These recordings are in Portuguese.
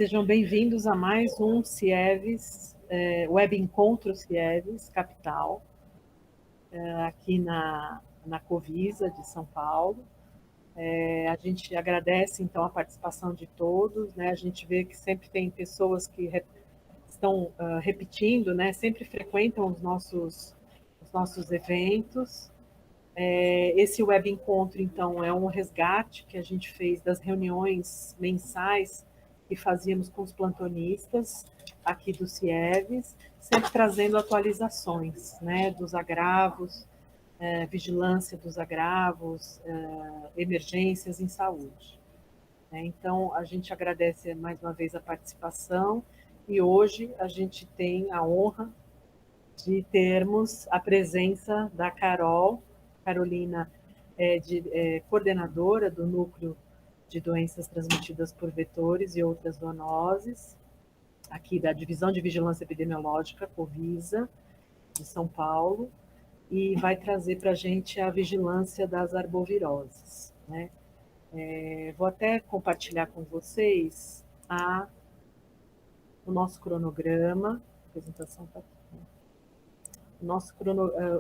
sejam bem-vindos a mais um CIEVES, Web Encontro CIEVES Capital, aqui na Covisa de São Paulo. A gente agradece, então, a participação de todos, né? A gente vê que sempre tem pessoas que estão repetindo, né? Sempre frequentam os nossos eventos. Esse Web Encontro, então, é um resgate que a gente fez das reuniões mensais que fazíamos com os plantonistas aqui do CIEVES, sempre trazendo atualizações, né, dos agravos, vigilância dos agravos, emergências em saúde. Então, a gente agradece mais uma vez a participação e hoje a gente tem a honra de termos a presença da Carolina, coordenadora do Núcleo de Doenças Transmitidas por Vetores e Outras Zoonoses, aqui da Divisão de Vigilância Epidemiológica, Covisa, de São Paulo, e vai trazer para a gente a vigilância das arboviroses, né? Vou até compartilhar com vocês o nosso cronograma. A apresentação está aqui.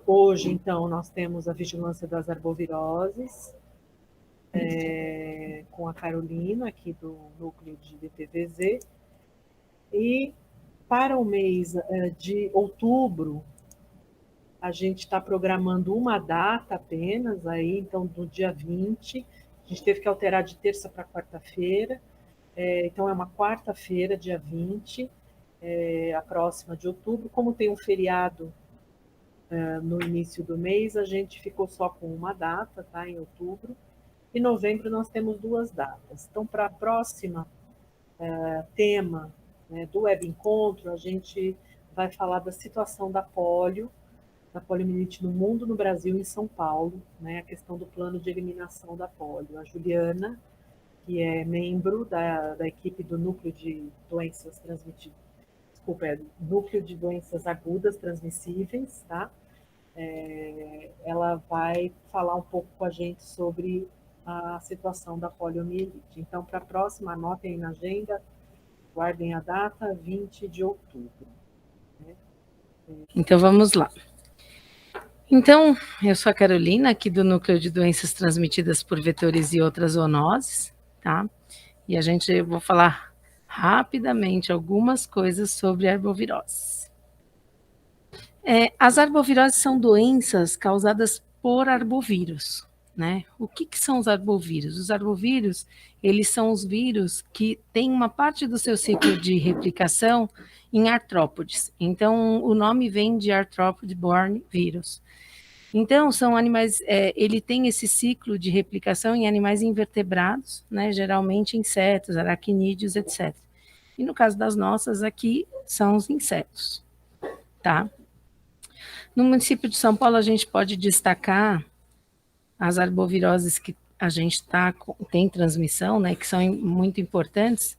Hoje, então, nós temos a vigilância das arboviroses, com a Carolina, aqui do Núcleo de DTVZ. E para o mês de outubro, a gente está programando uma data apenas, aí, então, do dia 20. A gente teve que alterar de terça para quarta-feira. Então, é uma quarta-feira, dia 20, a próxima de outubro. Como tem um feriado no início do mês, a gente ficou só com uma data, tá? Em outubro. Em novembro, nós temos 2 datas. Então, para a próxima tema, né, do Web Encontro, a gente vai falar da situação da poliomielite no mundo, no Brasil e em São Paulo, né, a questão do plano de eliminação da polio. A Juliana, que é membro da equipe do Núcleo de Doenças Transmitidas, Núcleo de Doenças Agudas Transmissíveis, tá? Ela vai falar um pouco com a gente sobre a situação da poliomielite. Então, para a próxima, anotem aí na agenda, guardem a data, 20 de outubro. Né? Então, vamos lá. Então, eu sou a Carolina, aqui do Núcleo de Doenças Transmitidas por Vetores e Outras Zoonoses, tá? E eu vou falar rapidamente algumas coisas sobre arboviroses. As arboviroses são doenças causadas por arbovírus, né? O que são os arbovírus? Os arbovírus, eles são os vírus que têm uma parte do seu ciclo de replicação em artrópodes. Então, o nome vem de arthropod-borne virus. Então, são animais, ele tem esse ciclo de replicação em animais invertebrados, né? Geralmente insetos, aracnídeos, etc. E no caso das nossas aqui, são os insetos, tá? No município de São Paulo, a gente pode destacar as arboviroses que a gente tem transmissão, né, que são muito importantes,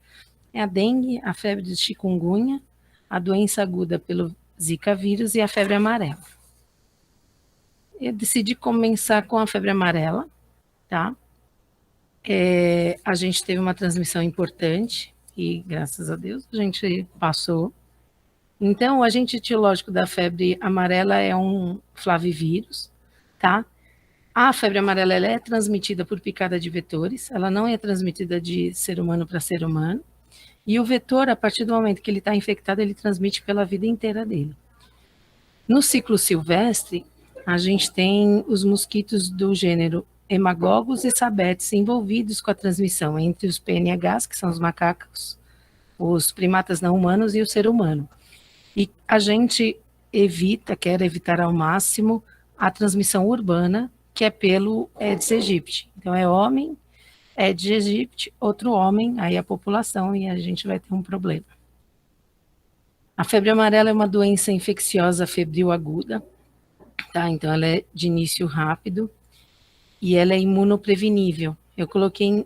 a dengue, a febre de chikungunya, a doença aguda pelo Zika vírus e a febre amarela. Eu decidi começar com a febre amarela, tá? A gente teve uma transmissão importante e, graças a Deus, a gente passou. Então, o agente etiológico da febre amarela é um flavivírus, tá? A febre amarela ela é transmitida por picada de vetores, ela não é transmitida de ser humano para ser humano, e o vetor, a partir do momento que ele está infectado, ele transmite pela vida inteira dele. No ciclo silvestre, a gente tem os mosquitos do gênero Hemagogos e Sabetes envolvidos com a transmissão entre os PNHs, que são os macacos, os primatas não humanos e o ser humano. E a gente quer evitar ao máximo a transmissão urbana, que é pelo Aedes aegypti. Então, é homem, Aedes aegypti, outro homem, aí a população, e a gente vai ter um problema. A febre amarela é uma doença infecciosa febril aguda, tá? Então, ela é de início rápido e ela é imunoprevenível. Eu coloquei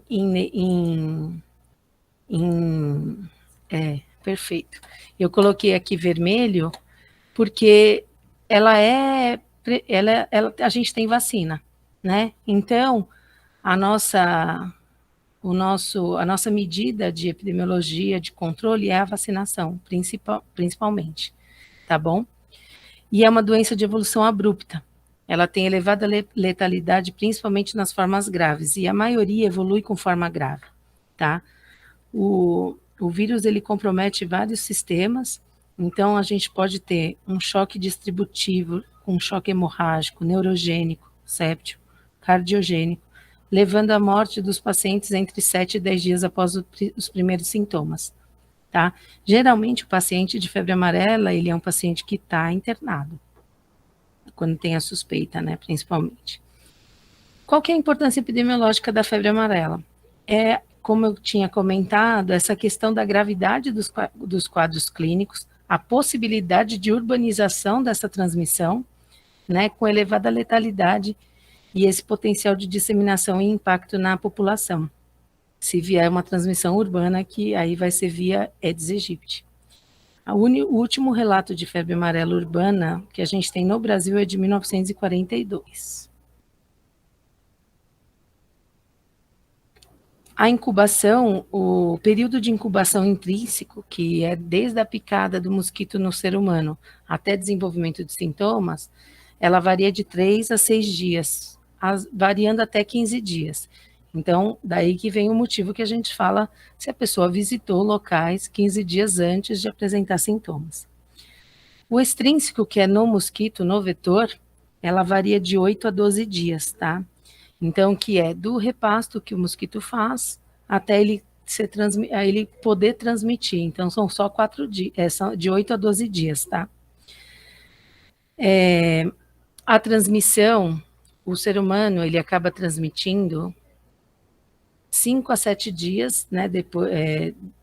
perfeito. Eu coloquei aqui vermelho porque a gente tem vacina, né? Então, a nossa a nossa medida de epidemiologia, de controle é a vacinação, principalmente, tá bom? E é uma doença de evolução abrupta. Ela tem elevada letalidade, principalmente nas formas graves, e a maioria evolui com forma grave, tá? O vírus, ele compromete vários sistemas, então a gente pode ter um choque distributivo, um choque hemorrágico, neurogênico, séptico, cardiogênico, levando à morte dos pacientes entre 7 e 10 dias após os primeiros sintomas, tá? Geralmente, o paciente de febre amarela, ele é um paciente que está internado, quando tem a suspeita, né, principalmente. Qual que é a importância epidemiológica da febre amarela? Como eu tinha comentado, essa questão da gravidade dos quadros clínicos, a possibilidade de urbanização dessa transmissão, né, com elevada letalidade e esse potencial de disseminação e impacto na população. Se vier uma transmissão urbana, que aí vai ser via Aedes aegypti. O último relato de febre amarela urbana que a gente tem no Brasil é de 1942. A incubação, o período de incubação intrínseco, que é desde a picada do mosquito no ser humano até desenvolvimento de sintomas, ela varia de 3 a 6 dias, variando até 15 dias. Então, daí que vem o motivo que a gente fala se a pessoa visitou locais 15 dias antes de apresentar sintomas. O extrínseco, que é no mosquito, no vetor, ela varia de 8 a 12 dias, tá? Então, que é do repasto que o mosquito faz até ele poder transmitir. Então, são só 4 dias, são de 8 a 12 dias, tá? A transmissão, o ser humano, ele acaba transmitindo 5 a 7 dias, né, depois,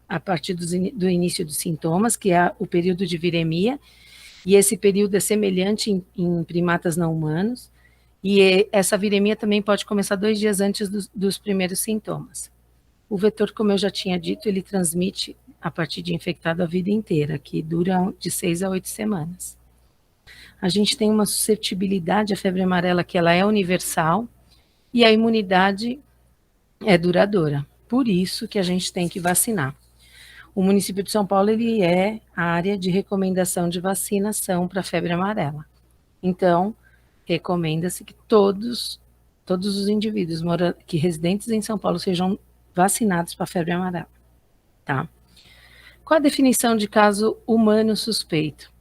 a partir do início dos sintomas, que é o período de viremia, e esse período é semelhante em primatas não humanos, e essa viremia também pode começar 2 dias antes dos primeiros sintomas. O vetor, como eu já tinha dito, ele transmite a partir de infectado a vida inteira, que dura de 6 a 8 semanas. A gente tem uma suscetibilidade à febre amarela que ela é universal, e a imunidade é duradoura. Por isso que a gente tem que vacinar. O município de São Paulo, ele é a área de recomendação de vacinação para a febre amarela. Então, recomenda-se que todos os indivíduos que residentes em São Paulo sejam vacinados para a febre amarela, tá? Qual a definição de caso humano suspeito?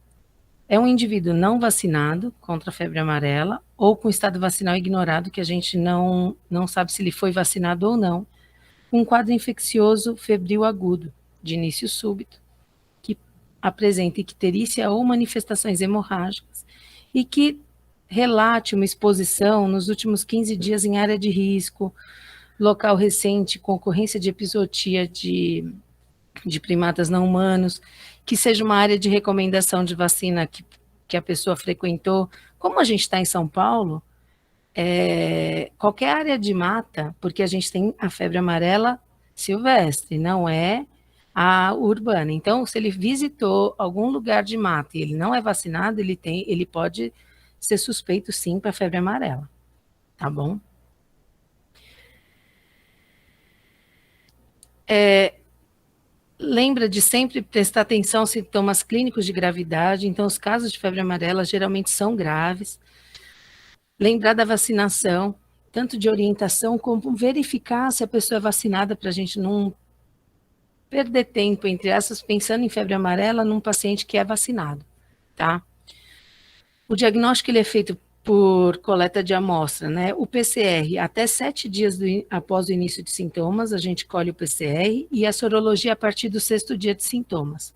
É um indivíduo não vacinado contra a febre amarela ou com estado vacinal ignorado, que a gente não sabe se ele foi vacinado ou não, um quadro infeccioso febril agudo, de início súbito, que apresenta icterícia ou manifestações hemorrágicas e que relate uma exposição nos últimos 15 dias em área de risco, local recente com ocorrência de epizotia de primatas não humanos, que seja uma área de recomendação de vacina que a pessoa frequentou. Como a gente está em São Paulo, qualquer área de mata, porque a gente tem a febre amarela silvestre, não é a urbana. Então, se ele visitou algum lugar de mata e ele não é vacinado, ele pode ser suspeito sim para febre amarela, tá bom? Lembra de sempre prestar atenção aos sintomas clínicos de gravidade. Então, os casos de febre amarela geralmente são graves. Lembrar da vacinação, tanto de orientação como verificar se a pessoa é vacinada, para a gente não perder tempo, entre essas, pensando em febre amarela num paciente que é vacinado, tá? O diagnóstico ele é feito por coleta de amostra, né? O PCR, até 7 dias após o início de sintomas, a gente colhe o PCR, e a sorologia a partir do 6º dia de sintomas.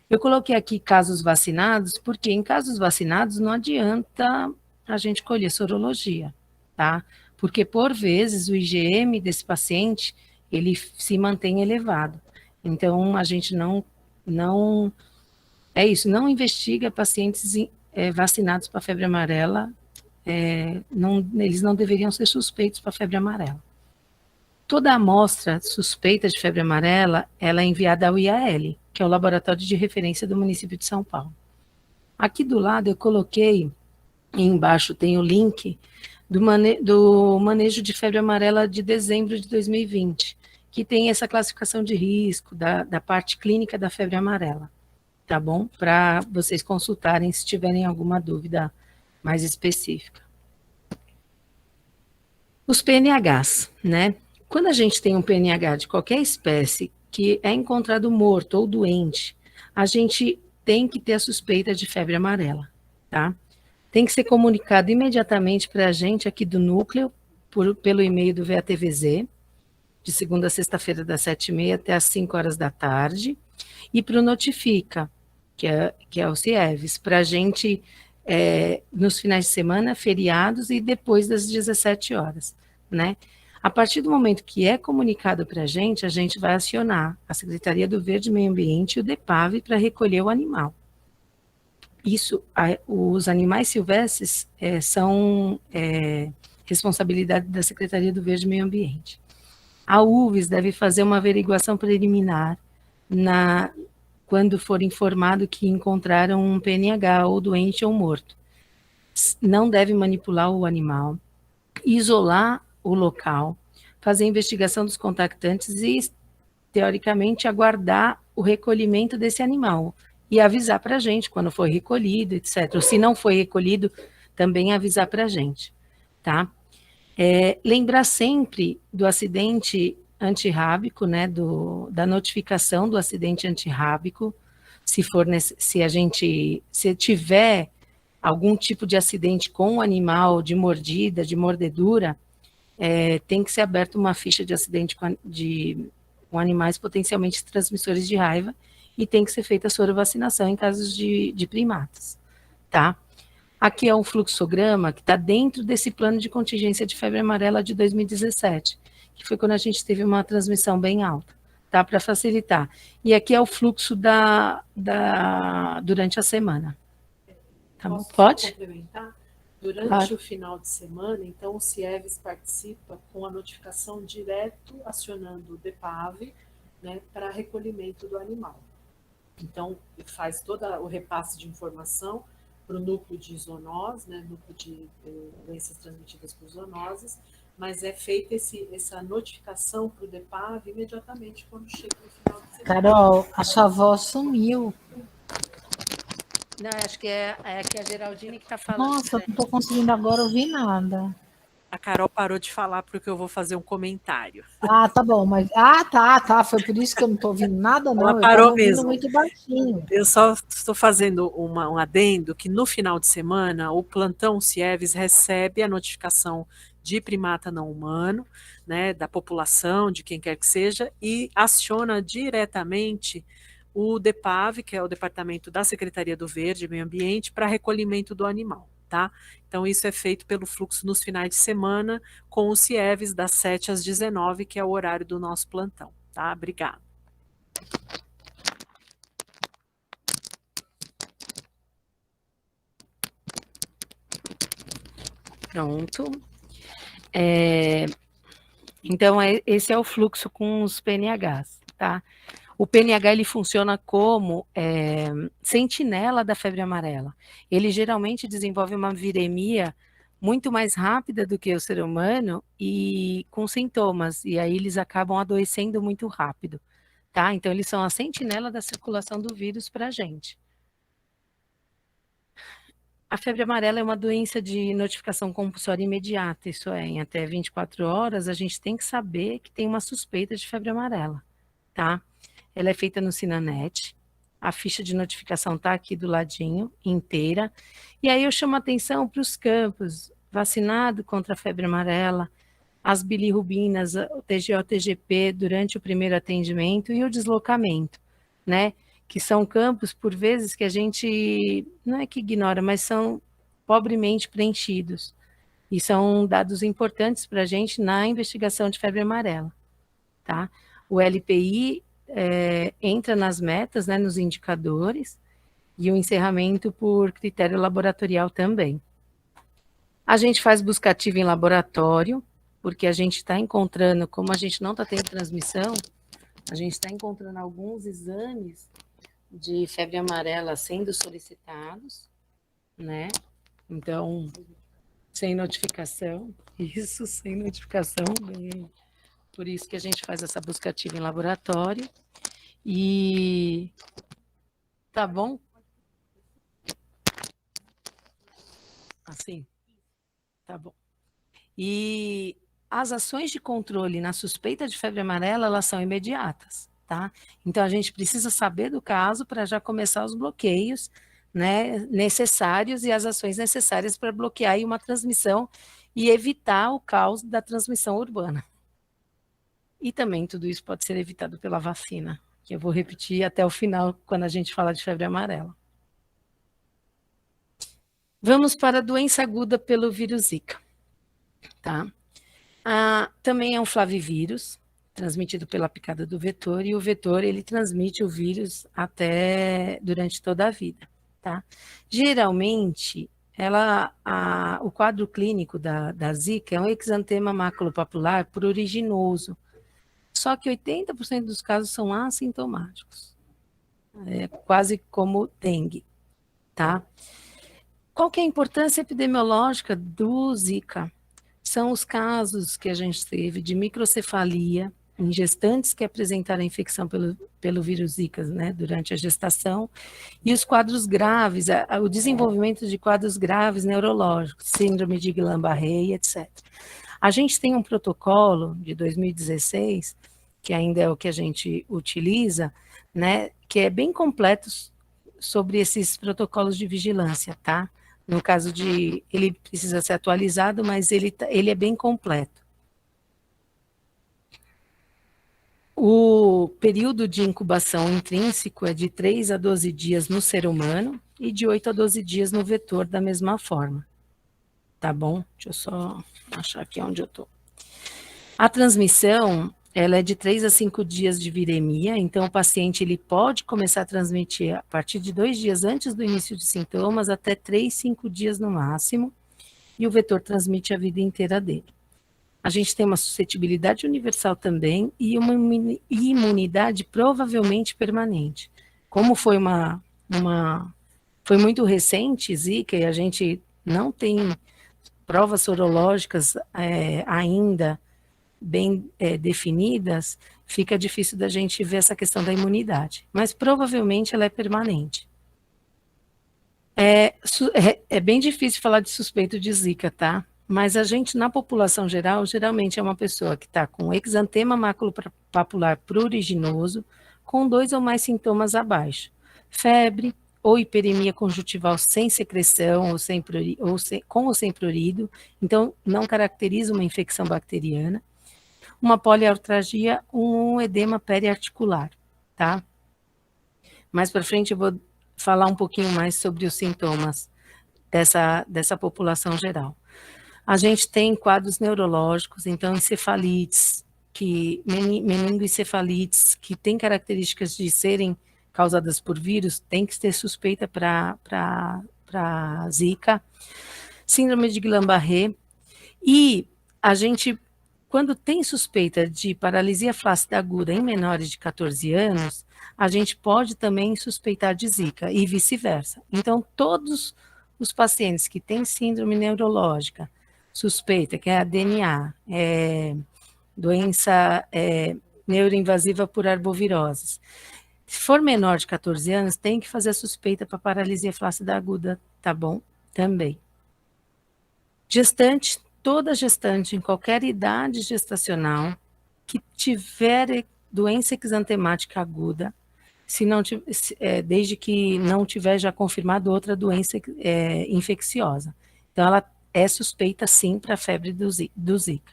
Eu coloquei aqui casos vacinados, porque em casos vacinados não adianta a gente colher sorologia, tá? Porque, por vezes, o IgM desse paciente, ele se mantém elevado. Então, a gente não investiga pacientes vacinados para febre amarela, eles não deveriam ser suspeitos para febre amarela. Toda amostra suspeita de febre amarela, ela é enviada ao IAL, que é o Laboratório de Referência do município de São Paulo. Aqui do lado eu coloquei, e embaixo tem o link do manejo de febre amarela de dezembro de 2020. que tem essa classificação de risco da parte clínica da febre amarela, tá bom? Para vocês consultarem se tiverem alguma dúvida mais específica. Os PNHs, né? Quando a gente tem um PNH de qualquer espécie que é encontrado morto ou doente, a gente tem que ter a suspeita de febre amarela, tá? Tem que ser comunicado imediatamente para a gente aqui do núcleo, pelo e-mail do VATVZ, de segunda a sexta-feira, das 7h30 até às 5 horas da tarde, e para o Notifica, que é o CIEVES, para a gente, nos finais de semana, feriados e depois das 17 horas, né? A partir do momento que é comunicado para a gente vai acionar a Secretaria do Verde e Meio Ambiente e o DEPAV para recolher o animal. Os animais silvestres são responsabilidade da Secretaria do Verde e Meio Ambiente. A UVES deve fazer uma averiguação preliminar quando for informado que encontraram um PNH ou doente ou morto. Não deve manipular o animal, isolar o local, fazer a investigação dos contactantes e, teoricamente, aguardar o recolhimento desse animal e avisar para a gente quando for recolhido, etc. Ou se não foi recolhido, também avisar para a gente, tá? Lembrar sempre do acidente antirrábico, né, da notificação do acidente antirrábico, se tiver algum tipo de acidente com o animal, de mordida, de mordedura, tem que ser aberta uma ficha de acidente com animais potencialmente transmissores de raiva e tem que ser feita a sorovacinação em casos de primatas, tá? Aqui é um fluxograma que está dentro desse plano de contingência de febre amarela de 2017, que foi quando a gente teve uma transmissão bem alta, tá? Para facilitar. E aqui é o fluxo durante a semana. Tá bom? Pode? Complementar? Durante o final de semana, então, o CIEVES participa com a notificação direto, acionando o DEPAV, né, para recolhimento do animal. Então, faz todo o repasse de informação para o núcleo de zoonose, né, núcleo de doenças transmitidas por zoonoses, mas é feita essa notificação para o DEPAV imediatamente quando chega no final de semana. Carol, a sua voz sumiu. Não, acho que é a Geraldine que está falando. Nossa, eu não estou conseguindo agora ouvir nada. A Carol parou de falar porque eu vou fazer um comentário. Ah, tá bom, mas... tá, foi por isso que eu não estou ouvindo nada, não. Ela parou eu mesmo. Muito baixinho. Eu só estou fazendo um adendo que no final de semana o plantão CIEVES recebe a notificação de primata não humano, né, da população, de quem quer que seja, e aciona diretamente o DEPAV, que é o Departamento da Secretaria do Verde e Meio Ambiente, para recolhimento do animal, tá? Então isso é feito pelo fluxo nos finais de semana com o CIEVES das 7 às 19, que é o horário do nosso plantão, tá? Obrigada. Pronto. Então, esse é o fluxo com os PNHs, tá? O PNH, ele funciona como sentinela da febre amarela. Ele geralmente desenvolve uma viremia muito mais rápida do que o ser humano e com sintomas, e aí eles acabam adoecendo muito rápido, tá? Então, eles são a sentinela da circulação do vírus para a gente. A febre amarela é uma doença de notificação compulsória imediata, isso é, em até 24 horas, a gente tem que saber que tem uma suspeita de febre amarela, tá? Ela é feita no Sinanet, a ficha de notificação está aqui do ladinho, inteira, e aí eu chamo a atenção para os campos, vacinado contra a febre amarela, as bilirrubinas, o TGO, TGP, durante o primeiro atendimento e o deslocamento, né? Que são campos, por vezes, que a gente, não é que ignora, mas são pobremente preenchidos. E são dados importantes para a gente na investigação de febre amarela, tá? O LPI entra nas metas, né, nos indicadores, e o encerramento por critério laboratorial também. A gente faz busca ativa em laboratório, porque a gente está encontrando, como a gente não está tendo transmissão, a gente está encontrando alguns exames de febre amarela sendo solicitados, né? Então, sem notificação, isso, sem notificação, bem. Por isso que a gente faz essa busca ativa em laboratório. E tá bom? Assim, tá bom. E as ações de controle na suspeita de febre amarela, elas são imediatas, tá? Então, a gente precisa saber do caso para já começar os bloqueios, né, necessários e as ações necessárias para bloquear aí uma transmissão e evitar o caos da transmissão urbana. E também tudo isso pode ser evitado pela vacina, que eu vou repetir até o final quando a gente falar de febre amarela. Vamos para a doença aguda pelo vírus Zika, tá? Também é um flavivírus, transmitido pela picada do vetor, e o vetor, ele transmite o vírus até durante toda a vida, tá? Geralmente, o quadro clínico da Zika é um exantema maculopapular pruriginoso, só que 80% dos casos são assintomáticos, quase como dengue, tá? Qual que é a importância epidemiológica do Zika? São os casos que a gente teve de microcefalia em gestantes que apresentaram a infecção pelo vírus Zika, né, durante a gestação, e os quadros graves, o desenvolvimento de quadros graves neurológicos, síndrome de Guillain-Barré, etc. A gente tem um protocolo de 2016, que ainda é o que a gente utiliza, né, que é bem completo sobre esses protocolos de vigilância, tá? No caso ele precisa ser atualizado, mas ele é bem completo. O período de incubação intrínseco é de 3 a 12 dias no ser humano e de 8 a 12 dias no vetor da mesma forma. Tá bom? Deixa eu só achar aqui onde eu tô. A transmissão, ela é de 3 a 5 dias de viremia, então o paciente ele pode começar a transmitir a partir de 2 dias antes do início de sintomas, até 3, 5 dias no máximo, e o vetor transmite a vida inteira dele. A gente tem uma suscetibilidade universal também e uma imunidade provavelmente permanente. Como foi foi muito recente, Zika, e a gente não tem provas sorológicas ainda bem definidas, fica difícil da gente ver essa questão da imunidade, mas provavelmente ela é permanente. É bem difícil falar de suspeito de Zika, tá? Mas a gente, na população geral, geralmente é uma pessoa que está com exantema maculopapular pruriginoso, com 2 ou mais sintomas abaixo, febre ou hiperemia conjuntival sem secreção com ou sem prurido, então não caracteriza uma infecção bacteriana, uma poliartralgia, um edema periarticular, tá? Mais para frente eu vou falar um pouquinho mais sobre os sintomas dessa população geral. A gente tem quadros neurológicos, então encefalites, meningoencefalites, que têm características de serem causadas por vírus, tem que ter suspeita para Zika, síndrome de Guillain-Barré, e a gente, quando tem suspeita de paralisia flácida aguda em menores de 14 anos, a gente pode também suspeitar de Zika e vice-versa. Então, todos os pacientes que têm síndrome neurológica suspeita, que é a DNA, doença neuroinvasiva por arboviroses, se for menor de 14 anos, tem que fazer a suspeita para paralisia flácida aguda, tá bom? Também. Gestante, toda gestante em qualquer idade gestacional que tiver doença exantemática aguda, desde que não tiver já confirmado outra doença infecciosa. Então, ela é suspeita, sim, para a febre do Zika.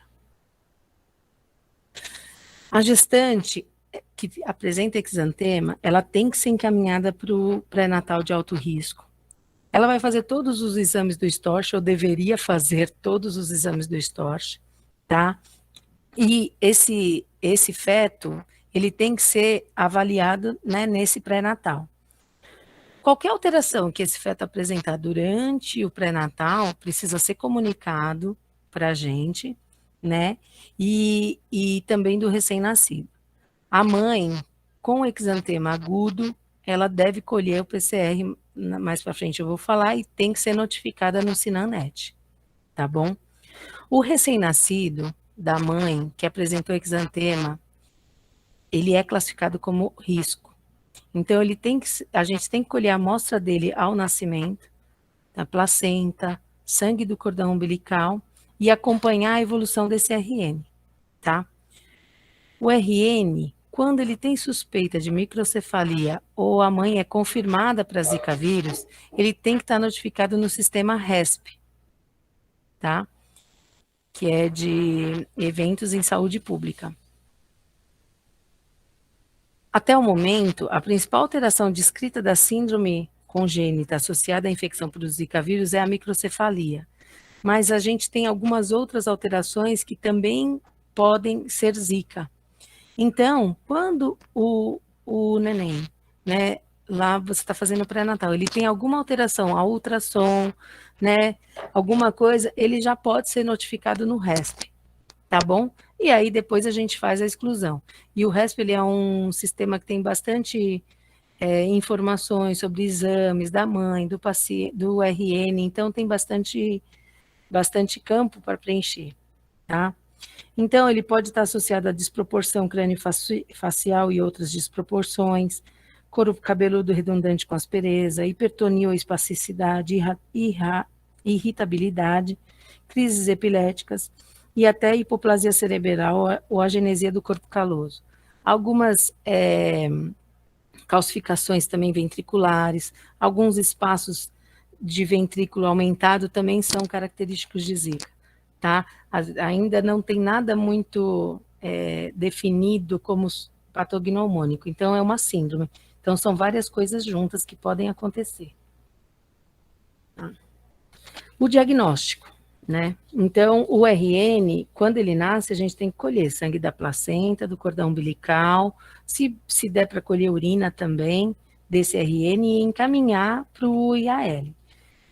A gestante que apresenta exantema, ela tem que ser encaminhada para o pré-natal de alto risco. Ela vai fazer todos os exames do STORCH, ou deveria fazer todos os exames do STORCH, tá? E esse feto, ele tem que ser avaliado, né, nesse pré-natal. Qualquer alteração que esse feto apresentar durante o pré-natal precisa ser comunicado para a gente, né? E também do recém-nascido. A mãe com exantema agudo, ela deve colher o PCR, mais para frente eu vou falar, e tem que ser notificada no Sinanet, tá bom? O recém-nascido, da mãe que apresentou exantema, ele é classificado como risco. Então, a gente tem que colher a amostra dele ao nascimento, da placenta, sangue do cordão umbilical e acompanhar a evolução desse RN, tá? O RN, quando ele tem suspeita de microcefalia ou a mãe é confirmada para Zika vírus, ele tem que estar notificado no sistema RESP, tá? Que é de eventos em saúde pública. Até o momento, a principal alteração descrita da síndrome congênita associada à infecção por Zika vírus é a microcefalia. Mas a gente tem algumas outras alterações que também podem ser Zika. Então, quando o neném, né, lá você está fazendo pré-natal, ele tem alguma alteração a ultrassom, né, alguma coisa, ele já pode ser notificado no RESP, tá bom? E aí depois a gente faz a exclusão. E o RESP, ele é um sistema que tem bastante informações sobre exames da mãe, do paciente, do RN, então tem bastante campo para preencher, tá? Então, ele pode estar associado à desproporção crânio-facial e outras desproporções, corpo cabeludo redundante com aspereza, hipertonia ou espasticidade, irritabilidade, crises epiléticas e até hipoplasia cerebral ou agenesia do corpo caloso. Algumas calcificações também ventriculares, alguns espaços de ventrículo aumentado também são característicos de Zika, tá? Ainda não tem nada muito definido como patognomônico, então é uma síndrome. Então são várias coisas juntas que podem acontecer. Tá? O diagnóstico, né? Então o RN, quando ele nasce, a gente tem que colher sangue da placenta, do cordão umbilical, se der para colher urina também desse RN e encaminhar para o IAL,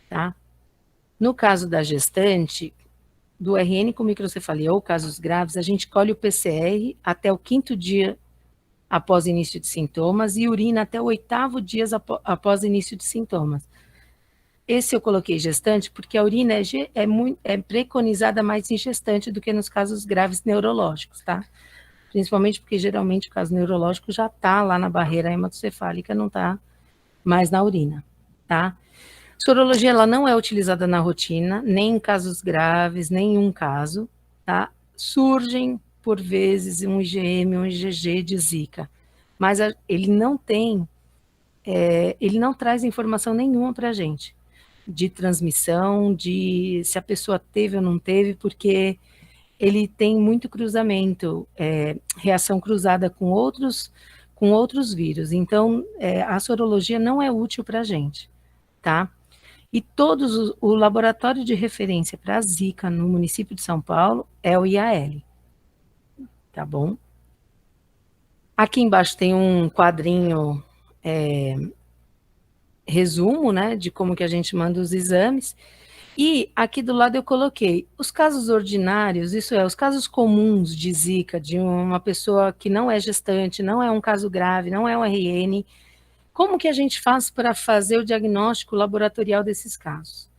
tá? No caso da gestante, do RN com microcefalia ou casos graves, a gente colhe o PCR até o 5º dia após início de sintomas e urina até o 8º dia após início de sintomas. Esse eu coloquei gestante porque a urina é preconizada mais em gestante do que nos casos graves neurológicos, tá? Principalmente porque geralmente o caso neurológico já está lá na barreira hematocefálica, não está mais na urina, tá? Sorologia, ela não é utilizada na rotina, nem em casos graves, nenhum caso, tá? Surgem, por vezes, um IgM, um IgG de Zika, mas ele não traz informação nenhuma para a gente, de transmissão, de se a pessoa teve ou não teve, porque ele tem muito cruzamento, reação cruzada com outros vírus, então a sorologia não é útil para a gente, tá? E o laboratório de referência para a Zika no município de São Paulo é o IAL, tá bom? Aqui embaixo tem um quadrinho resumo, né, de como que a gente manda os exames, e aqui do lado eu coloquei os casos ordinários, isso é, os casos comuns de Zika, de uma pessoa que não é gestante, não é um caso grave, não é um RN. Como que a gente faz para fazer o diagnóstico laboratorial desses casos?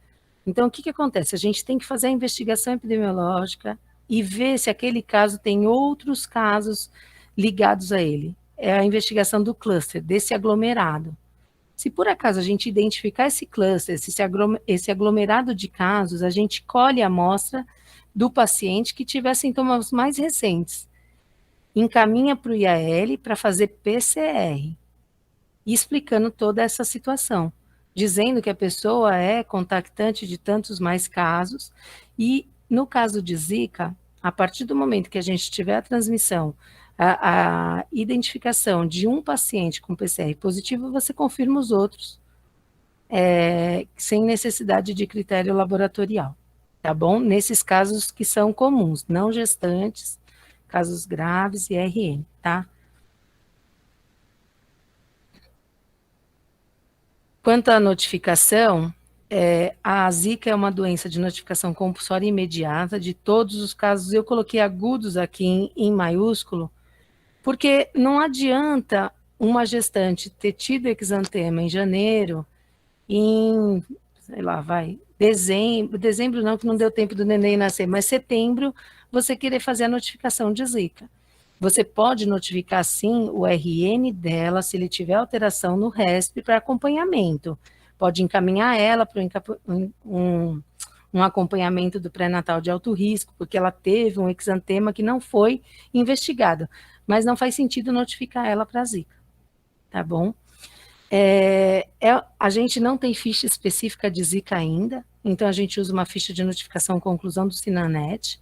Então, o que acontece? A gente tem que fazer a investigação epidemiológica e ver se aquele caso tem outros casos ligados a ele. É a investigação do cluster, desse aglomerado. Se por acaso a gente identificar esse cluster, esse aglomerado de casos, a gente colhe a amostra do paciente que tiver sintomas mais recentes. Encaminha para o IAL para fazer PCR. E explicando toda essa situação, dizendo que a pessoa é contactante de tantos mais casos, e no caso de Zika, a partir do momento que a gente tiver a transmissão, a identificação de um paciente com PCR positivo, você confirma os outros, sem necessidade de critério laboratorial, tá bom? Nesses casos que são comuns, não gestantes, casos graves e RN, tá? Quanto à notificação, a Zika é uma doença de notificação compulsória imediata de todos os casos. Eu coloquei agudos aqui em maiúsculo, porque não adianta uma gestante ter tido exantema em janeiro, sei lá, dezembro não, que não deu tempo do neném nascer, mas setembro, você querer fazer a notificação de Zika. Você pode notificar, sim, o RN dela, se ele tiver alteração no RESP, para acompanhamento. Pode encaminhar ela para um acompanhamento do pré-natal de alto risco, porque ela teve um exantema que não foi investigado. Mas não faz sentido notificar ela para Zika, tá bom? A gente não tem ficha específica de Zika ainda, então a gente usa uma ficha de notificação conclusão do Sinanet.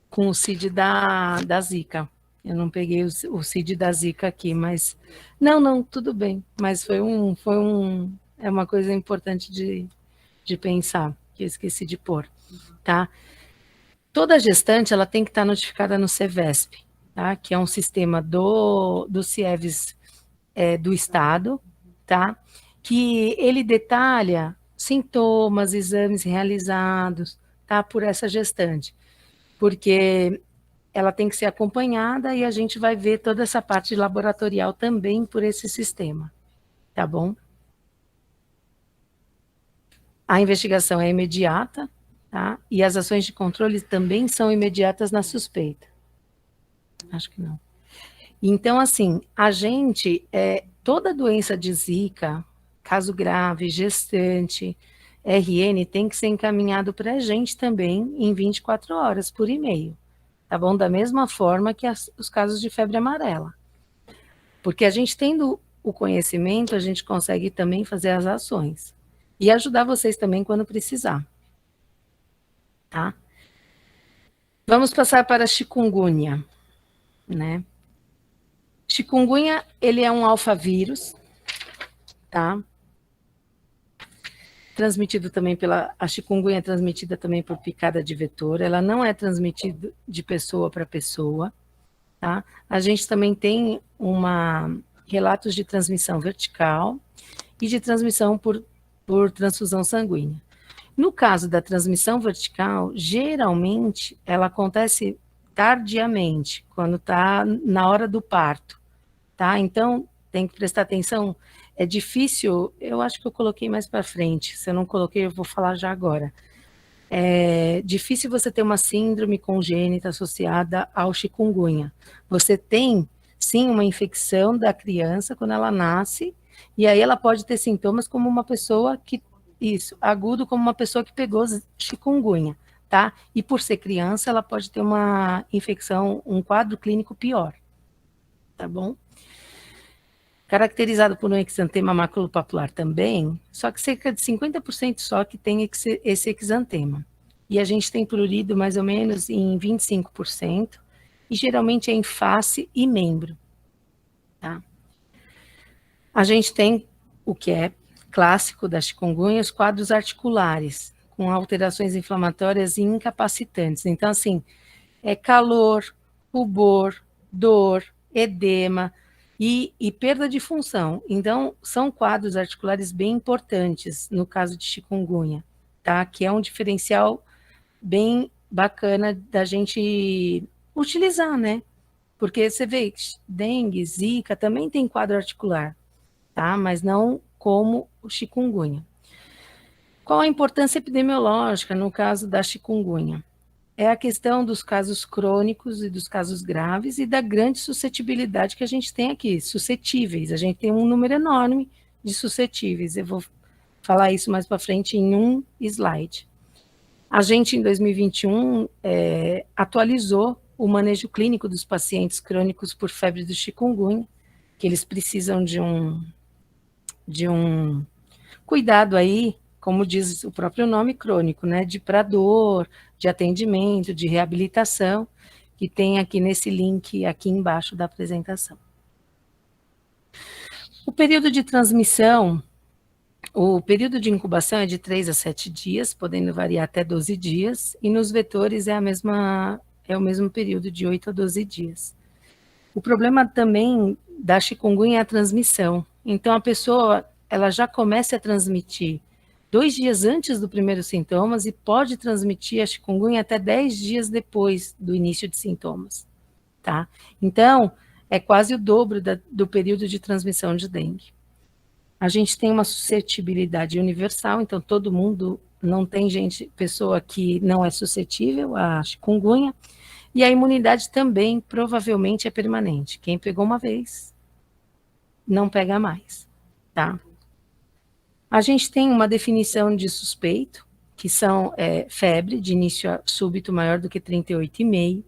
Com o CID da Zika. Eu não peguei o CID da Zika aqui, mas... Não, tudo bem. Mas é uma coisa importante de pensar, que eu esqueci de pôr, tá? Toda gestante, ela tem que estar notificada no CEVESP, tá? Que é um sistema do CIEVES do Estado, tá? Que ele detalha sintomas, exames realizados, tá? Por essa gestante. Porque ela tem que ser acompanhada e a gente vai ver toda essa parte laboratorial também por esse sistema, tá bom? A investigação é imediata, tá? E as ações de controle também são imediatas na suspeita. Acho que não. Então, assim, a gente, toda doença de Zika, caso grave, gestante, RN, tem que ser encaminhado para a gente também em 24 horas por e-mail, tá bom? Da mesma forma que os casos de febre amarela. Porque a gente tendo o conhecimento, a gente consegue também fazer as ações. E ajudar vocês também quando precisar. Tá? Vamos passar para a chikungunya, né? Chikungunya, ele é um alfavírus, tá? Transmitido também a chikungunya é transmitida também por picada de vetor, ela não é transmitida de pessoa para pessoa, tá? A gente também tem relatos de transmissão vertical e de transmissão por transfusão sanguínea. No caso da transmissão vertical, geralmente ela acontece tardiamente, quando está na hora do parto, tá? Então, tem que prestar atenção. É difícil, eu acho que eu coloquei mais para frente, se eu não coloquei, eu vou falar já agora. É difícil você ter uma síndrome congênita associada ao chikungunya. Você tem, sim, uma infecção da criança quando ela nasce, e aí ela pode ter sintomas como uma pessoa agudo como uma pessoa que pegou chikungunya, tá? E por ser criança, ela pode ter uma infecção, um quadro clínico pior, tá bom? Caracterizado por um exantema maculopapular também, só que cerca de 50% só que tem esse exantema. E a gente tem prurido mais ou menos em 25%, e geralmente é em face e membro, tá? A gente tem o que é clássico da chikungunya, os quadros articulares, com alterações inflamatórias e incapacitantes. Então, assim, calor, rubor, dor, edema e perda de função. Então, são quadros articulares bem importantes no caso de chikungunya, tá? Que é um diferencial bem bacana da gente utilizar, né? Porque você vê, dengue, zika também tem quadro articular, tá? Mas não como o chikungunya. Qual a importância epidemiológica no caso da chikungunya? É a questão dos casos crônicos e dos casos graves e da grande suscetibilidade que a gente tem aqui, suscetíveis. A gente tem um número enorme de suscetíveis. Eu vou falar isso mais para frente em um slide. A gente, em 2021, atualizou o manejo clínico dos pacientes crônicos por febre do chikungunya, que eles precisam de um cuidado aí, como diz o próprio nome, crônico, né, de dor, de atendimento, de reabilitação, que tem aqui nesse link aqui embaixo da apresentação. O período de transmissão, o período de incubação é de 3 a 7 dias, podendo variar até 12 dias, e nos vetores é o mesmo período de 8 a 12 dias. O problema também da chikungunya é a transmissão. Então, a pessoa ela já começa a transmitir 2 dias antes do primeiro sintomas e pode transmitir a chikungunya até 10 dias depois do início de sintomas, tá? Então, é quase o dobro do período de transmissão de dengue. A gente tem uma suscetibilidade universal, então todo mundo não tem pessoa que não é suscetível à chikungunya, e a imunidade também provavelmente é permanente. Quem pegou uma vez, não pega mais, tá? A gente tem uma definição de suspeito, que são febre de início súbito maior do que 38,5,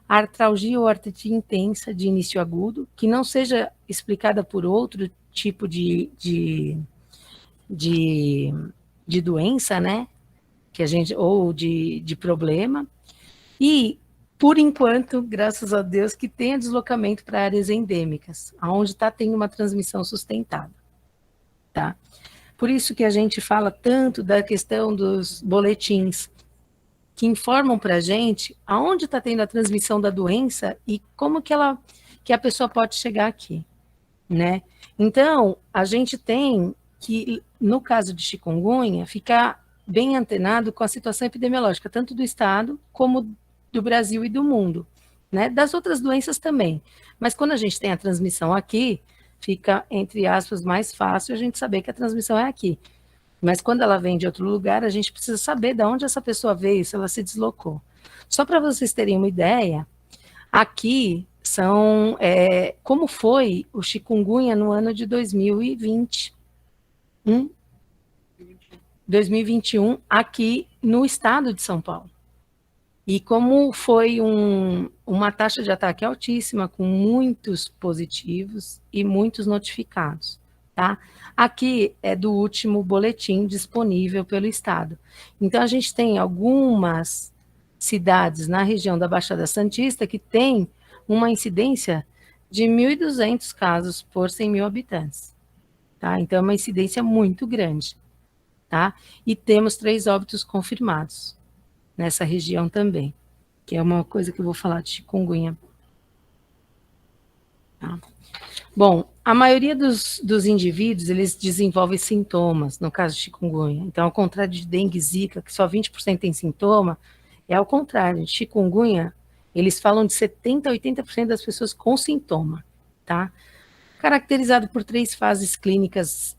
artralgia ou artrite intensa de início agudo, que não seja explicada por outro tipo de doença, né? Ou de problema. E, por enquanto, graças a Deus, que tenha deslocamento para áreas endêmicas, onde está tendo uma transmissão sustentada, tá? Por isso que a gente fala tanto da questão dos boletins, que informam para a gente aonde está tendo a transmissão da doença e como que a pessoa pode chegar aqui, né? Então, a gente tem que, no caso de chikungunya, ficar bem antenado com a situação epidemiológica, tanto do estado como do Brasil e do mundo, né? Das outras doenças também. Mas quando a gente tem a transmissão aqui, fica, entre aspas, mais fácil a gente saber que a transmissão é aqui. Mas quando ela vem de outro lugar, a gente precisa saber de onde essa pessoa veio, se ela se deslocou. Só para vocês terem uma ideia, aqui são como foi o chikungunya no ano de 2021, aqui no estado de São Paulo. E como foi uma taxa de ataque altíssima, com muitos positivos e muitos notificados, tá? Aqui é do último boletim disponível pelo estado. Então, a gente tem algumas cidades na região da Baixada Santista que tem uma incidência de 1.200 casos por 100 mil habitantes, tá? Então, é uma incidência muito grande, tá? E temos 3 óbitos confirmados nessa região também, que é uma coisa que eu vou falar de chikungunya. Tá? Bom, a maioria dos indivíduos, eles desenvolvem sintomas, no caso de chikungunya. Então, ao contrário de dengue e zika, que só 20% tem sintoma, é ao contrário. De chikungunya, eles falam de 70% a 80% das pessoas com sintoma, tá? Caracterizado por 3 fases clínicas,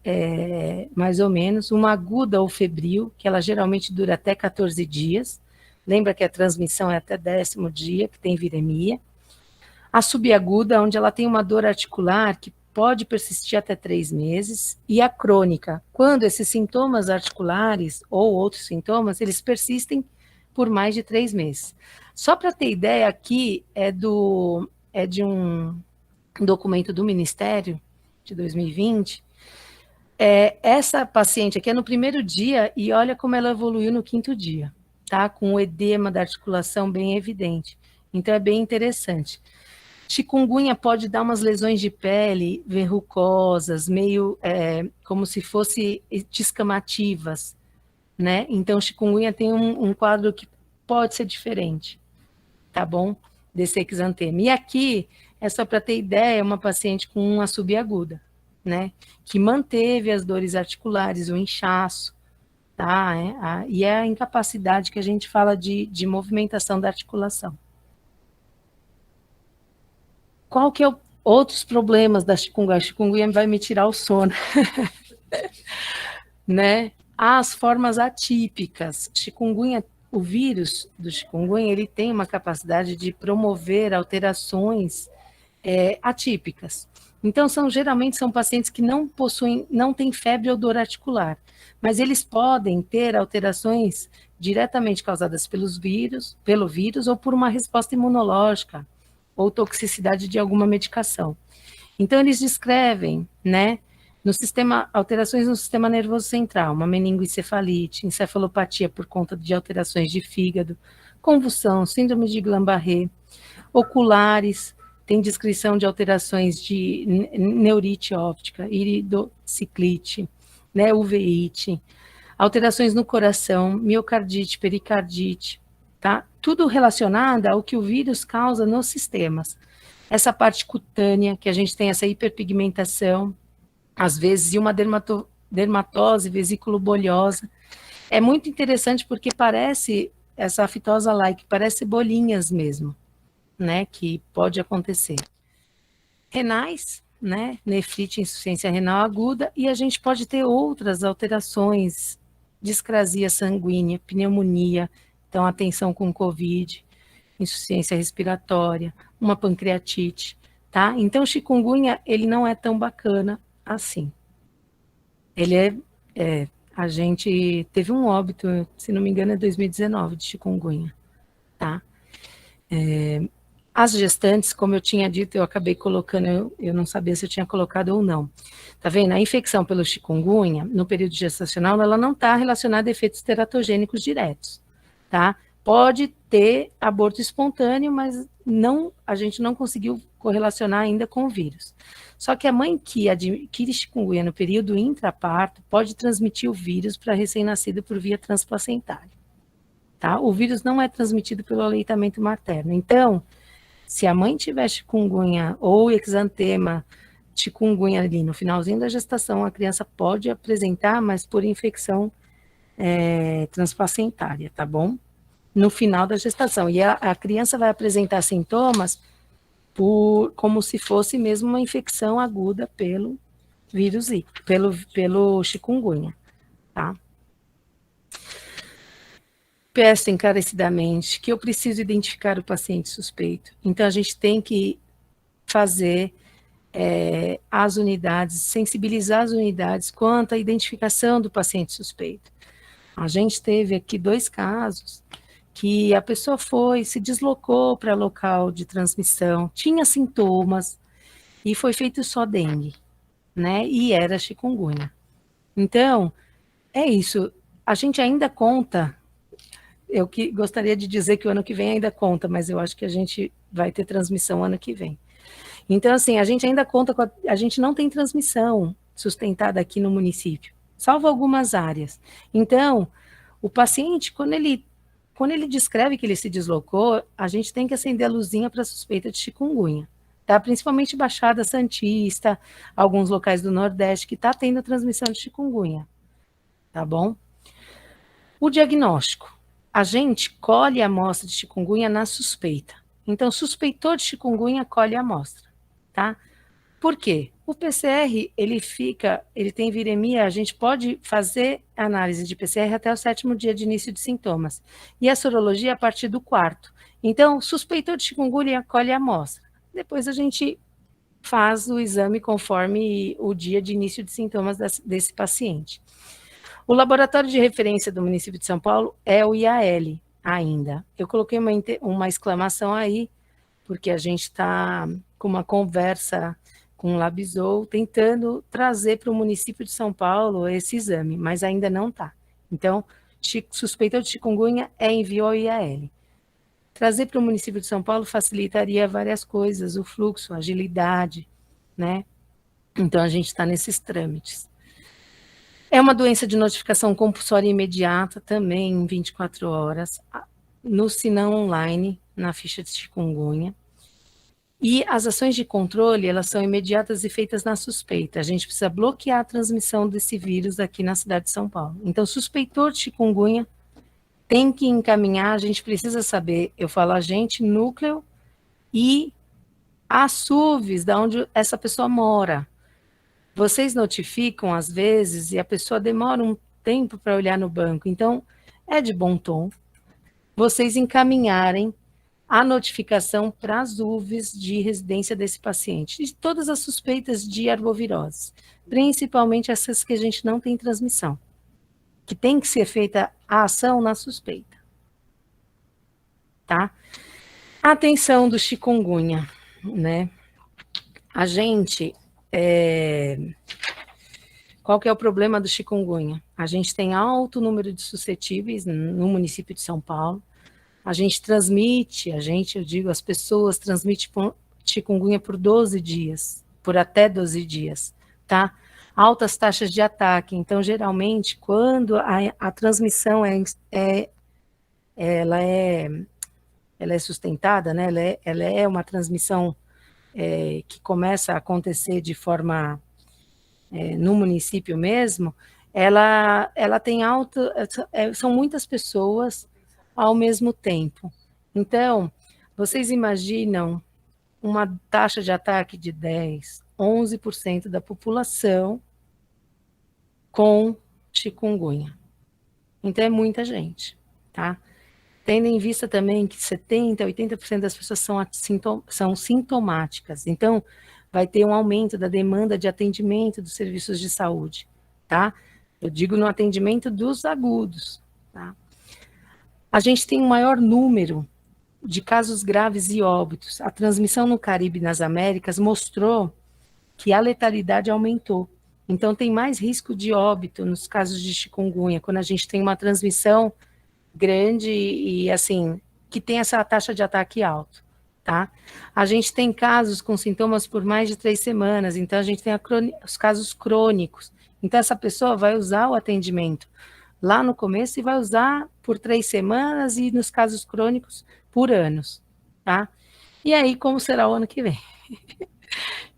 mais ou menos, uma aguda ou febril, que ela geralmente dura até 14 dias, lembra que a transmissão é até 10º dia, que tem viremia. A subaguda, onde ela tem uma dor articular que pode persistir até 3 meses, e a crônica, quando esses sintomas articulares ou outros sintomas, eles persistem por mais de 3 meses. Só para ter ideia, aqui é de um documento do Ministério, de 2020, essa paciente aqui é no primeiro dia, e olha como ela evoluiu no 5º dia, tá? Com o edema da articulação bem evidente. Então, é bem interessante. Chikungunya pode dar umas lesões de pele verrucosas, meio como se fossem descamativas, né? Então, chikungunya tem um quadro que pode ser diferente, tá bom? Desse exantema. E aqui, é só para ter ideia, uma paciente com uma subaguda, né? Que manteve as dores articulares, o inchaço, tá? E é a incapacidade que a gente fala de movimentação da articulação. Qual que é outros problemas da chikungunya? A chikungunya vai me tirar o sono, né? As formas atípicas. Chikungunya, o vírus do chikungunya, ele tem uma capacidade de promover alterações atípicas. Então, geralmente são pacientes que não têm febre ou dor articular, mas eles podem ter alterações diretamente causadas pelo vírus ou por uma resposta imunológica ou toxicidade de alguma medicação. Então, eles descrevem, né, alterações no sistema nervoso central, uma meningoencefalite, encefalopatia por conta de alterações de fígado, convulsão, síndrome de Guillain-Barré, oculares, tem descrição de alterações de neurite óptica, iridociclite, né, uveíte, alterações no coração, miocardite, pericardite, tá? Tudo relacionado ao que o vírus causa nos sistemas. Essa parte cutânea, que a gente tem essa hiperpigmentação, às vezes, e uma dermatose vesiculobolhosa. É muito interessante porque parece, essa aftosa-like, parece bolinhas mesmo, né, que pode acontecer. Renais, né, nefrite, insuficiência renal aguda, e a gente pode ter outras alterações discrasia sanguínea, pneumonia, então atenção com Covid, insuficiência respiratória, uma pancreatite, tá? Então, o chikungunya, ele não é tão bacana assim. Ele a gente teve um óbito, se não me engano, é 2019, de chikungunya, tá? As gestantes, como eu tinha dito, eu acabei colocando, eu não sabia se eu tinha colocado ou não. Tá vendo? A infecção pelo chikungunya, no período gestacional, ela não está relacionada a efeitos teratogênicos diretos, tá? Pode ter aborto espontâneo, mas a gente não conseguiu correlacionar ainda com o vírus. Só que a mãe que adquire chikungunya no período intraparto pode transmitir o vírus para recém-nascido por via transplacentária, tá? O vírus não é transmitido pelo aleitamento materno. Então, se a mãe tiver chikungunya ou exantema, chikungunya ali no finalzinho da gestação, a criança pode apresentar, mas por infecção transplacentária, tá bom? No final da gestação. E a criança vai apresentar sintomas como se fosse mesmo uma infecção aguda pelo vírus Zika, pelo chikungunya, tá? Peço encarecidamente que eu preciso identificar o paciente suspeito. Então, a gente tem que fazer as unidades, sensibilizar as unidades quanto à identificação do paciente suspeito. A gente teve aqui 2 casos que a pessoa se deslocou para local de transmissão, tinha sintomas e foi feito só dengue, né? E era chikungunya. Então, é isso. A gente ainda conta. Eu gostaria de dizer que o ano que vem ainda conta, mas eu acho que a gente vai ter transmissão ano que vem. Então, assim, a gente ainda conta a gente não tem transmissão sustentada aqui no município, salvo algumas áreas. Então, o paciente, quando ele descreve que ele se deslocou, a gente tem que acender a luzinha para suspeita de chikungunya, tá? Principalmente Baixada Santista, alguns locais do Nordeste que está tendo transmissão de chikungunya, tá bom? O diagnóstico. A gente colhe a amostra de chikungunya na suspeita. Então, suspeitou de chikungunya, colhe a amostra, tá? Por quê? O PCR, ele tem viremia, a gente pode fazer análise de PCR até o 7º dia de início de sintomas. E a sorologia a partir do 4º. Então, suspeitou de chikungunya, colhe a amostra. Depois a gente faz o exame conforme o dia de início de sintomas desse paciente. O laboratório de referência do município de São Paulo é o IAL ainda. Eu coloquei uma exclamação aí, porque a gente está com uma conversa com o Labizou, tentando trazer para o município de São Paulo esse exame, mas ainda não está. Então, suspeitou de chikungunya, envio ao IAL. Trazer para o município de São Paulo facilitaria várias coisas, o fluxo, a agilidade, né? Então, a gente está nesses trâmites. É uma doença de notificação compulsória imediata, também em 24 horas, no Sinam online, na ficha de chikungunya. E as ações de controle, elas são imediatas e feitas na suspeita. A gente precisa bloquear a transmissão desse vírus aqui na cidade de São Paulo. Então, suspeitor de chikungunya, tem que encaminhar, a gente precisa saber, eu falo agente, núcleo e a SUVs, da onde essa pessoa mora. Vocês notificam, às vezes, e a pessoa demora um tempo para olhar no banco. Então, é de bom tom vocês encaminharem a notificação para as UVs de residência desse paciente, de todas as suspeitas de arbovirose, principalmente essas que a gente não tem transmissão, que tem que ser feita a ação na suspeita. Tá? Atenção do chikungunya, né? A gente... Qual que é o problema do chikungunya? A gente tem alto número de suscetíveis no município de São Paulo. A gente transmite, eu digo, as pessoas transmitem chikungunya por 12 dias, por até 12 dias, tá? Altas taxas de ataque. Então, geralmente, quando a transmissão ela é sustentada, né? Ela é uma transmissão que começa a acontecer de forma no município mesmo, ela tem são muitas pessoas ao mesmo tempo. Então, vocês imaginam uma taxa de ataque de 10, 11% da população com chikungunya. Então, é muita gente, tá? Tendo em vista também que 70%, 80% das pessoas são sintomáticas. Então, vai ter um aumento da demanda de atendimento dos serviços de saúde, tá? Eu digo no atendimento dos agudos, tá? A gente tem um maior número de casos graves e óbitos. A transmissão no Caribe e nas Américas mostrou que a letalidade aumentou. Então, tem mais risco de óbito nos casos de chikungunya, quando a gente tem uma transmissão grande e, assim, que tem essa taxa de ataque alto, tá? A gente tem casos com sintomas por mais de 3 semanas, então a gente tem os casos crônicos. Então, essa pessoa vai usar o atendimento lá no começo e vai usar por 3 semanas e, nos casos crônicos, por anos, tá? E aí, como será o ano que vem?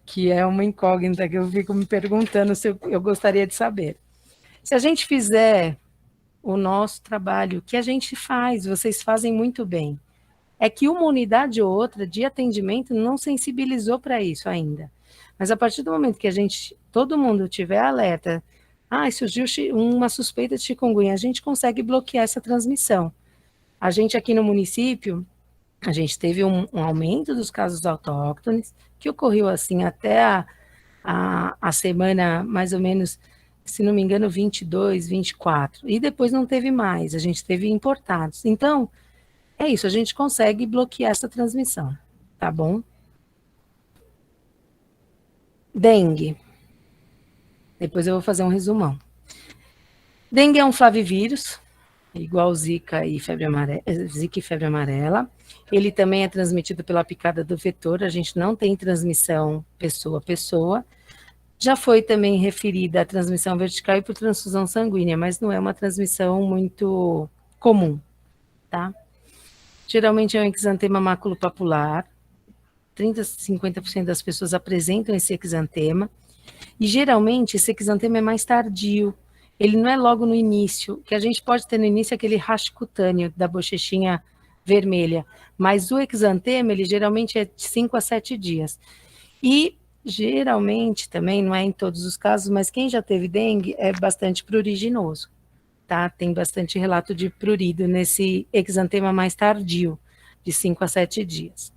Que é uma incógnita que eu fico me perguntando se eu gostaria de saber. Se a gente fizer o nosso trabalho, que a gente faz, vocês fazem muito bem, é que uma unidade ou outra de atendimento não sensibilizou para isso ainda. Mas a partir do momento que todo mundo tiver alerta, surgiu uma suspeita de chikungunya, a gente consegue bloquear essa transmissão. A gente aqui no município, a gente teve um aumento dos casos autóctones, que ocorreu assim até a semana, mais ou menos, se não me engano, 22, 24, e depois não teve mais, a gente teve importados. Então, é isso, a gente consegue bloquear essa transmissão, tá bom? Dengue. Depois eu vou fazer um resumão. Dengue é um flavivírus, igual Zika e febre amarela. Ele também é transmitido pela picada do vetor, a gente não tem transmissão pessoa a pessoa. Já foi também referida a transmissão vertical e por transfusão sanguínea, mas não é uma transmissão muito comum, tá? Geralmente é um exantema maculopapular, 30% a 50% das pessoas apresentam esse exantema, e geralmente esse exantema é mais tardio, ele não é logo no início, que a gente pode ter no início aquele racho cutâneo da bochechinha vermelha, mas o exantema, ele geralmente é de 5 a 7 dias. E geralmente também, não é em todos os casos, mas quem já teve dengue é bastante pruriginoso, tá? Tem bastante relato de prurido nesse exantema mais tardio, de 5 a 7 dias.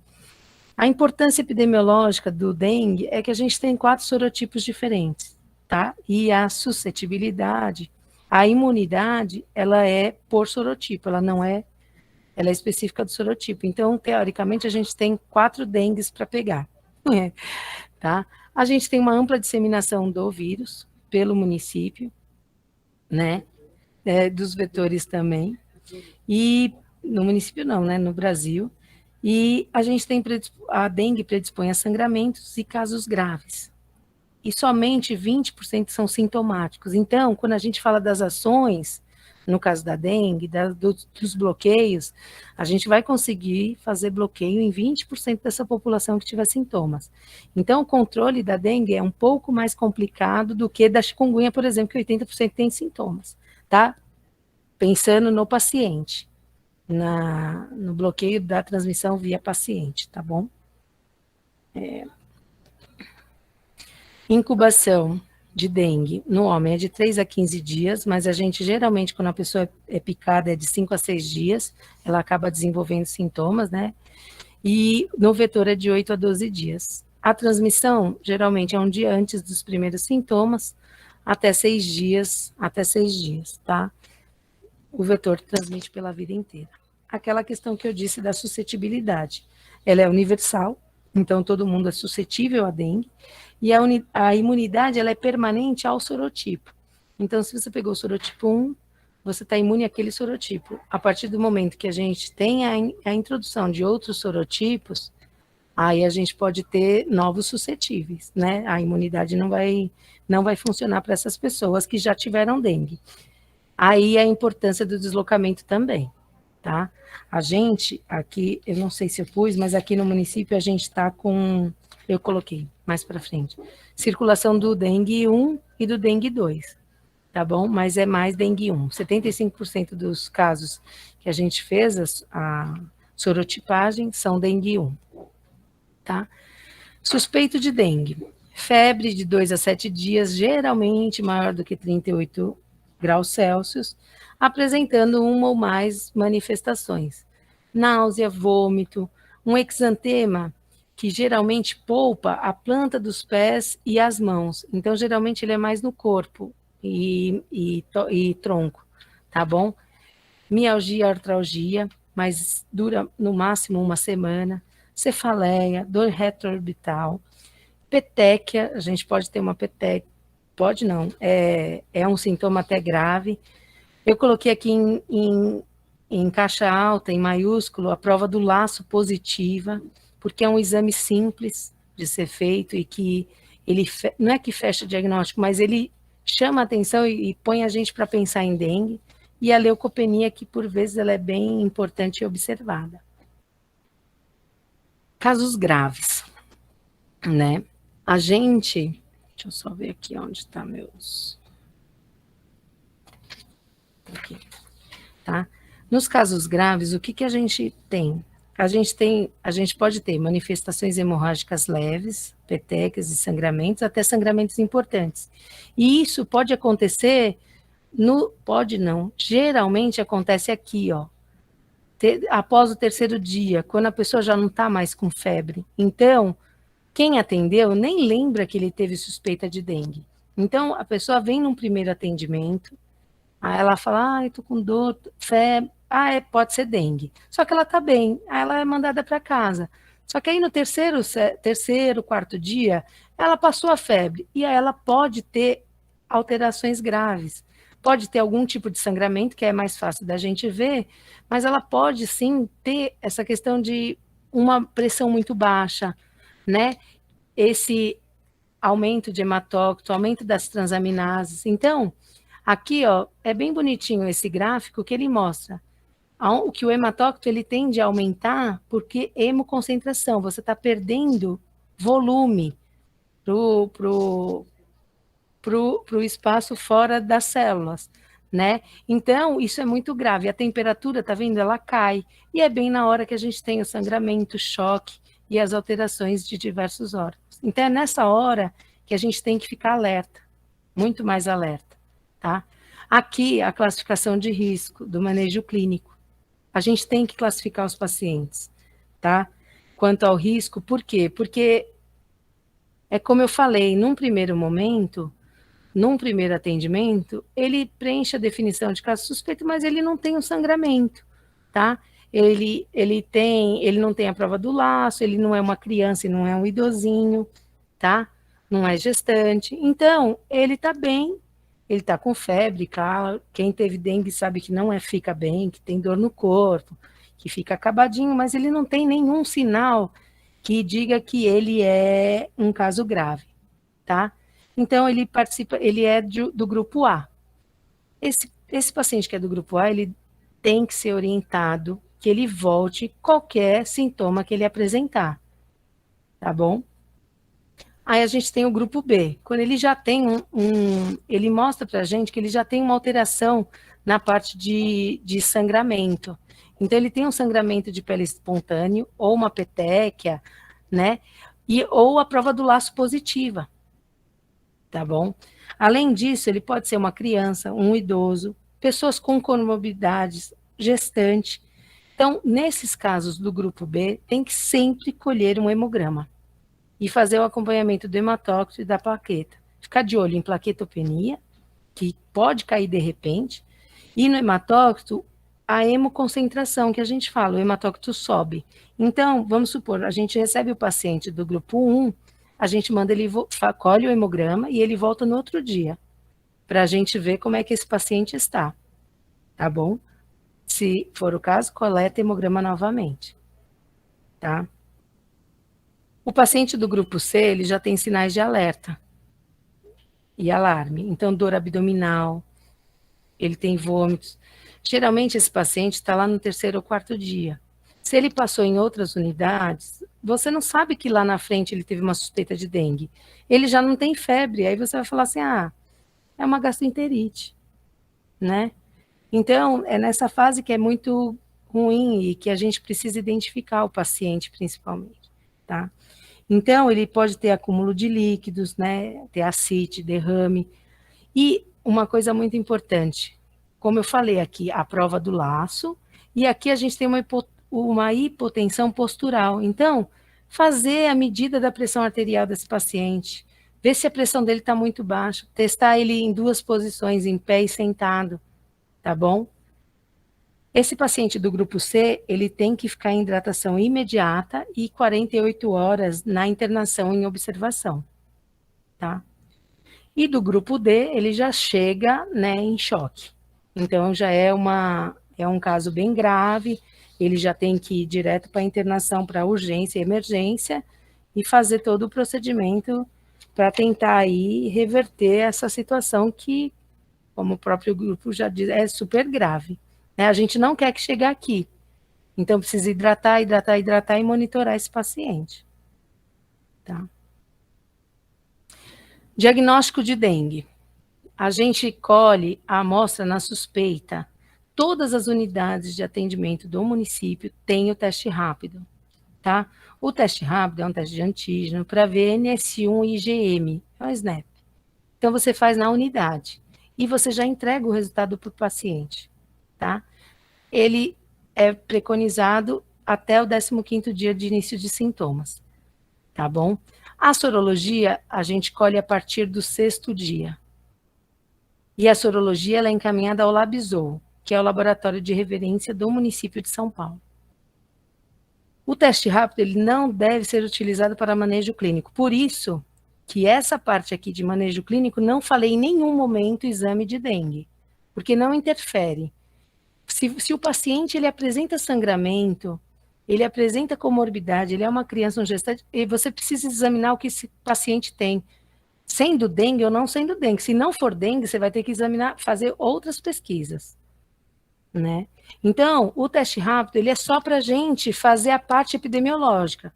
A importância epidemiológica do dengue é que a gente tem 4 sorotipos diferentes, tá? E a suscetibilidade, a imunidade, ela é por sorotipo, ela é específica do sorotipo. Então, teoricamente, a gente tem 4 dengues para pegar, tá? A gente tem uma ampla disseminação do vírus pelo município, né? Dos vetores também. E no município não, né? No Brasil. E a gente tem a dengue predispõe a sangramentos e casos graves. E somente 20% são sintomáticos. Então, quando a gente fala das ações, no caso da dengue, dos bloqueios, a gente vai conseguir fazer bloqueio em 20% dessa população que tiver sintomas. Então, o controle da dengue é um pouco mais complicado do que da chikungunya, por exemplo, que 80% tem sintomas, tá? Pensando no paciente, no bloqueio da transmissão via paciente, tá bom? Incubação de dengue no homem é de 3 a 15 dias, mas a gente geralmente, quando a pessoa é picada, é de 5 a 6 dias, ela acaba desenvolvendo sintomas, né? E no vetor é de 8 a 12 dias. A transmissão, geralmente, é um dia antes dos primeiros sintomas, até 6 dias, tá? O vetor transmite pela vida inteira. Aquela questão que eu disse da suscetibilidade, ela é universal, então todo mundo é suscetível à dengue, e a imunidade, ela é permanente ao sorotipo. Então, se você pegou o sorotipo 1, você está imune àquele sorotipo. A partir do momento que a gente tem a introdução de outros sorotipos, aí a gente pode ter novos suscetíveis, né? A imunidade não vai funcionar para essas pessoas que já tiveram dengue. Aí a importância do deslocamento também, tá? A gente aqui, eu não sei se eu pus, mas aqui no município a gente está com, eu coloquei mais para frente, circulação do dengue 1 e do dengue 2, tá bom? Mas é mais dengue 1. 75% dos casos que a gente fez, a sorotipagem, são dengue 1, tá? Suspeito de dengue. Febre de 2 a 7 dias, geralmente maior do que 38 graus Celsius. apresentando uma ou mais manifestações. Náusea, vômito, um exantema que geralmente polpa a planta dos pés e as mãos. Então, geralmente, ele é mais no corpo e tronco, tá bom? Mialgia, artralgia, mas dura no máximo uma semana. Cefaleia, dor retroorbital. Petequia, a gente pode ter uma petequia, pode não, é um sintoma até grave. Eu coloquei aqui em caixa alta, em maiúsculo, a prova do laço positiva, porque é um exame simples de ser feito e que ele não é que fecha o diagnóstico, mas ele chama a atenção e põe a gente para pensar em dengue, e a leucopenia, que por vezes ela é bem importante e observada. Casos graves, né? A gente, deixa eu só ver aqui onde está meus... Aqui, tá? Nos casos graves, o que a gente tem? A gente pode ter manifestações hemorrágicas leves, petequias e sangramentos, até sangramentos importantes. E isso pode acontecer pode não, geralmente acontece aqui, ó, após o terceiro dia, quando a pessoa já não está mais com febre. Então, quem atendeu nem lembra que ele teve suspeita de dengue. Então, a pessoa vem num primeiro atendimento, aí ela fala, eu tô com dor, febre, pode ser dengue. Só que ela tá bem, aí ela é mandada para casa. Só que aí no terceiro, quarto dia, ela passou a febre, e aí ela pode ter alterações graves. Pode ter algum tipo de sangramento, que é mais fácil da gente ver, mas ela pode sim ter essa questão de uma pressão muito baixa, né? Esse aumento de hematócrito, aumento das transaminases. Então, aqui, ó, é bem bonitinho esse gráfico que ele mostra o que o hematócrito ele tende a aumentar porque hemoconcentração, você está perdendo volume pro espaço fora das células, né? Então, isso é muito grave. A temperatura, tá vendo? Ela cai. E é bem na hora que a gente tem o sangramento, o choque e as alterações de diversos órgãos. Então, é nessa hora que a gente tem que ficar alerta, muito mais alerta, tá? Aqui, a classificação de risco do manejo clínico. A gente tem que classificar os pacientes, tá? Quanto ao risco, por quê? Porque, é como eu falei, num primeiro momento, num primeiro atendimento, ele preenche a definição de caso suspeito, mas ele não tem o sangramento, tá? Ele não tem a prova do laço, ele não é uma criança e não é um idosinho, tá? Não é gestante. Então, ele tá bem, ele tá com febre, claro. Quem teve dengue sabe que não fica bem, que tem dor no corpo, que fica acabadinho, mas ele não tem nenhum sinal que diga que ele é um caso grave, tá? Então, ele é do grupo A. Esse paciente que é do grupo A, ele tem que ser orientado que ele volte qualquer sintoma que ele apresentar, tá bom? Aí a gente tem o grupo B. Quando ele já tem ele mostra para a gente que ele já tem uma alteração na parte de sangramento. Então, ele tem um sangramento de pele espontâneo, ou uma petequia, né? Ou a prova do laço positiva, tá bom? Além disso, ele pode ser uma criança, um idoso, pessoas com comorbidades, gestante. Então, nesses casos do grupo B, tem que sempre colher um hemograma e fazer o acompanhamento do hematócrito e da plaqueta. Ficar de olho em plaquetopenia, que pode cair de repente, e no hematócrito, a hemoconcentração que a gente fala, o hematócrito sobe. Então, vamos supor, a gente recebe o paciente do grupo 1, a gente manda ele, colhe o hemograma e ele volta no outro dia, para a gente ver como é que esse paciente está, tá bom? Se for o caso, coleta hemograma novamente, tá? O paciente do grupo C, ele já tem sinais de alerta e alarme. Então, dor abdominal, ele tem vômitos. Geralmente, esse paciente está lá no terceiro ou quarto dia. Se ele passou em outras unidades, você não sabe que lá na frente ele teve uma suspeita de dengue. Ele já não tem febre, aí você vai falar assim, é uma gastroenterite, né? Então, é nessa fase que é muito ruim e que a gente precisa identificar o paciente, principalmente, tá? Então, ele pode ter acúmulo de líquidos, né? Ter ascite, derrame. E uma coisa muito importante, como eu falei aqui, a prova do laço, e aqui a gente tem uma hipotensão postural. Então, fazer a medida da pressão arterial desse paciente, ver se a pressão dele está muito baixa, testar ele em 2 posições, em pé e sentado, tá bom? Esse paciente do grupo C, ele tem que ficar em hidratação imediata e 48 horas na internação em observação, tá? E do grupo D, ele já chega, né, em choque. Então, já é um caso bem grave, ele já tem que ir direto para a internação, para urgência e emergência, e fazer todo o procedimento para tentar aí reverter essa situação que, como o próprio grupo já diz, é super grave. Né? A gente não quer que chegue aqui. Então, precisa hidratar e monitorar esse paciente. Tá? Diagnóstico de dengue. A gente colhe a amostra na suspeita. Todas as unidades de atendimento do município têm o teste rápido, tá? O teste rápido é um teste de antígeno para ver NS1 e IgM, é o SNAP. Então, você faz na unidade e você já entrega o resultado para o paciente, tá? Ele é preconizado até o 15º dia de início de sintomas, tá bom? A sorologia, a gente colhe a partir do 6º dia. E a sorologia ela é encaminhada ao Labzol, que é o laboratório de referência do município de São Paulo. O teste rápido ele não deve ser utilizado para manejo clínico. Por isso que essa parte aqui de manejo clínico não falei em nenhum momento exame de dengue, porque não interfere. Se o paciente ele apresenta sangramento, ele apresenta comorbidade, ele é uma criança, um gestante, e você precisa examinar o que esse paciente tem. Sendo dengue ou não sendo dengue. Se não for dengue, você vai ter que examinar, fazer outras pesquisas, né? Então, o teste rápido, ele é só para a gente fazer a parte epidemiológica,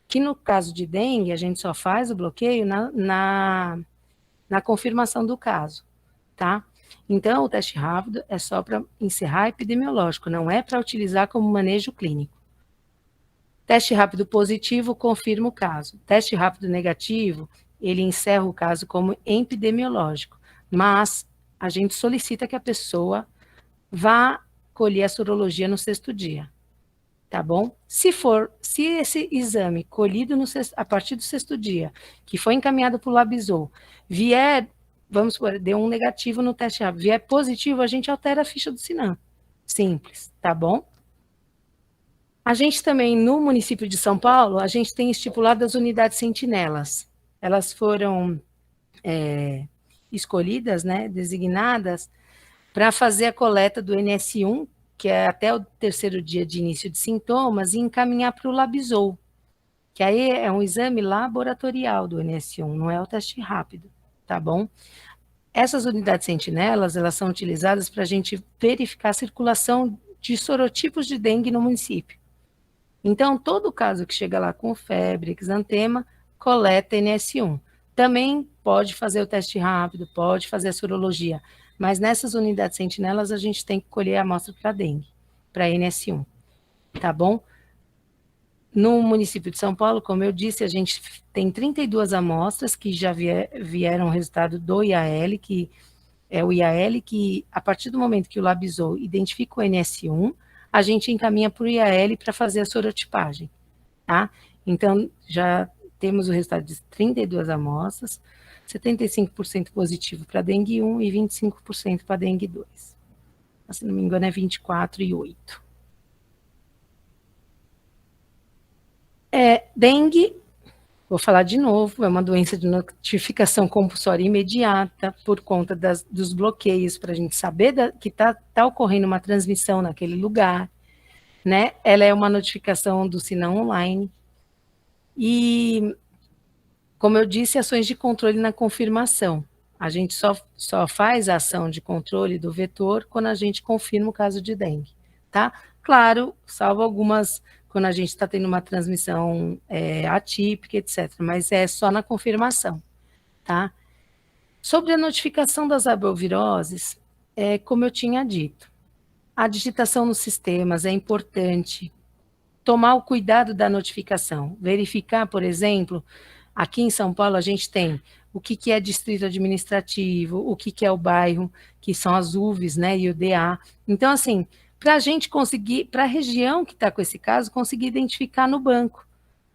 que no caso de dengue, a gente só faz o bloqueio na confirmação do caso, tá? Então, o teste rápido é só para encerrar epidemiológico, não é para utilizar como manejo clínico. Teste rápido positivo confirma o caso. Teste rápido negativo, ele encerra o caso como epidemiológico, mas a gente solicita que a pessoa vá colher a sorologia no 6º dia, tá bom? Se esse exame colhido a partir do 6º dia, que foi encaminhado para o Labzol, vier, vamos supor, deu um negativo no teste rápido, vier positivo, a gente altera a ficha do SINAM. Simples, tá bom? A gente também, no município de São Paulo, a gente tem estipulado as unidades sentinelas. Elas foram escolhidas, né, designadas, para fazer a coleta do NS1, que é até o 3º dia de início de sintomas, e encaminhar para o Labzol, que aí é um exame laboratorial do NS1, não é o teste rápido, tá bom? Essas unidades sentinelas, elas são utilizadas para a gente verificar a circulação de sorotipos de dengue no município. Então, todo caso que chega lá com febre, exantema, coleta NS1. Também pode fazer o teste rápido, pode fazer a sorologia, mas nessas unidades sentinelas a gente tem que colher a amostra para dengue, para NS1, tá bom? No município de São Paulo, como eu disse, a gente tem 32 amostras que já vieram resultado do IAL, que é o IAL que, a partir do momento que o Labzol identifica o NS1, a gente encaminha para o IAL para fazer a sorotipagem, tá? Então, já temos o resultado de 32 amostras, 75% positivo para dengue 1 e 25% para dengue 2. Se não me engano, é 24 e 8. Dengue, vou falar de novo, é uma doença de notificação compulsória imediata por conta dos bloqueios, para a gente saber que está ocorrendo uma transmissão naquele lugar, né? Ela é uma notificação do SINAM online. E, como eu disse, ações de controle na confirmação. A gente só faz a ação de controle do vetor quando a gente confirma o caso de dengue, tá? Claro, salvo algumas, quando a gente está tendo uma transmissão atípica, etc., mas é só na confirmação, tá? Sobre a notificação das arboviroses, como eu tinha dito, a digitação nos sistemas é importante, tomar o cuidado da notificação, verificar, por exemplo, Aqui em São Paulo, a gente tem o que é distrito administrativo, o que é o bairro, que são as UVs, né, e o DA. Então, assim, para a gente conseguir, para a região que está com esse caso, conseguir identificar no banco.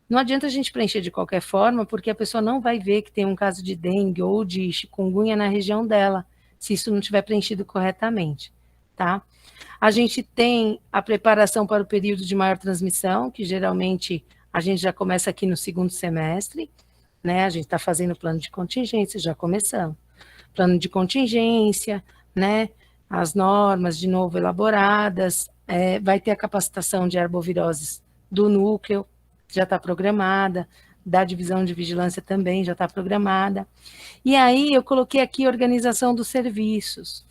Não adianta a gente preencher de qualquer forma, porque a pessoa não vai ver que tem um caso de dengue ou de chikungunya na região dela, se isso não tiver preenchido corretamente, tá? A gente tem a preparação para o período de maior transmissão, que geralmente a gente já começa aqui no segundo semestre, né? A gente está fazendo plano de contingência, já começamos. Plano de contingência, né? As normas, de novo, elaboradas, vai ter a capacitação de arboviroses do núcleo, já está programada, da divisão de vigilância também já está programada. E aí eu coloquei aqui organização dos serviços.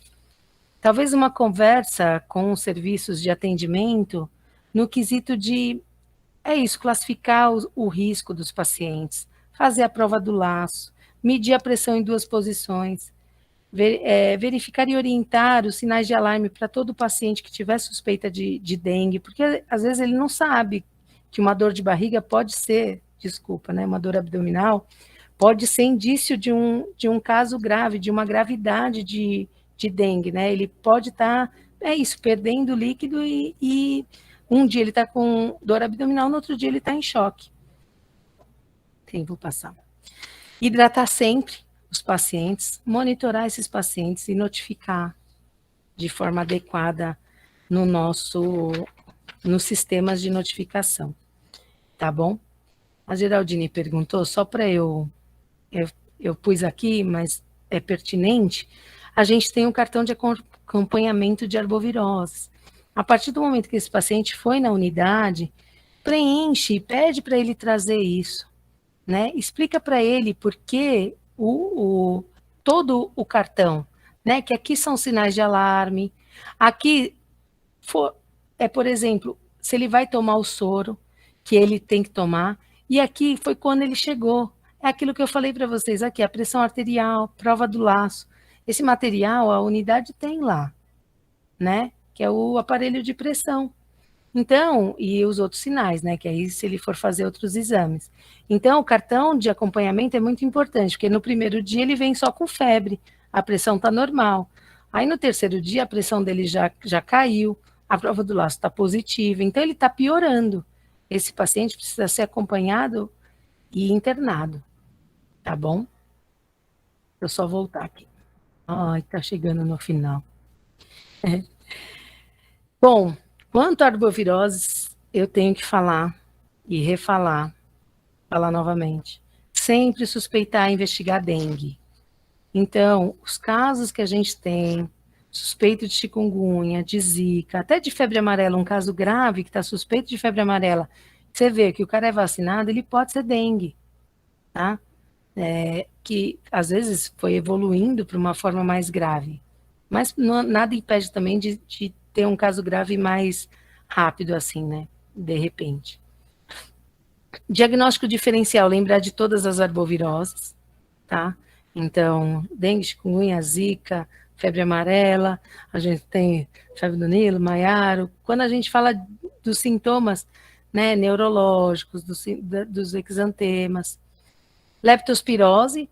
Talvez uma conversa com os serviços de atendimento no quesito de, classificar o risco dos pacientes, fazer a prova do laço, medir a pressão em 2 posições, verificar e orientar os sinais de alarme para todo paciente que tiver suspeita de dengue, porque às vezes ele não sabe que uma dor de barriga pode ser, uma dor abdominal, pode ser indício de um caso grave, de uma gravidade de dengue, né? Ele pode estar, perdendo líquido e um dia ele está com dor abdominal, no outro dia ele está em choque. Vou passar. Hidratar sempre os pacientes, monitorar esses pacientes e notificar de forma adequada nos sistemas de notificação, tá bom? A Geraldine perguntou, só para eu pus aqui, mas é pertinente, a gente tem um cartão de acompanhamento de arboviroses. A partir do momento que esse paciente foi na unidade, preenche e pede para ele trazer isso, né? Explica para ele por que todo o cartão, né? Que aqui são sinais de alarme, aqui por exemplo, se ele vai tomar o soro, que ele tem que tomar, e aqui foi quando ele chegou. É aquilo que eu falei para vocês aqui, a pressão arterial, prova do laço. Esse material a unidade tem lá, né? Que é o aparelho de pressão. Então, e os outros sinais, né? Que aí se ele for fazer outros exames. Então, o cartão de acompanhamento é muito importante, porque no primeiro dia ele vem só com febre, a pressão está normal. Aí no terceiro dia a pressão dele já caiu, a prova do laço está positiva, então ele está piorando. Esse paciente precisa ser acompanhado e internado, tá bom? Eu só voltar aqui. Ai, tá chegando no final. Bom, quanto a arboviroses, eu tenho que falar e refalar, falar novamente. Sempre suspeitar e investigar dengue. Então, os casos que a gente tem, suspeito de chikungunya, de zika, até de febre amarela, um caso grave que está suspeito de febre amarela, você vê que o cara é vacinado, ele pode ser dengue, tá? Que às vezes foi evoluindo para uma forma mais grave. Mas nada impede também de ter um caso grave mais rápido, assim, né? De repente. Diagnóstico diferencial, lembrar de todas as arboviroses, tá? Então, dengue, chikungunya, zika, febre amarela, a gente tem febre do Nilo, maiaro. Quando a gente fala dos sintomas, né, neurológicos, dos exantemas, leptospirose,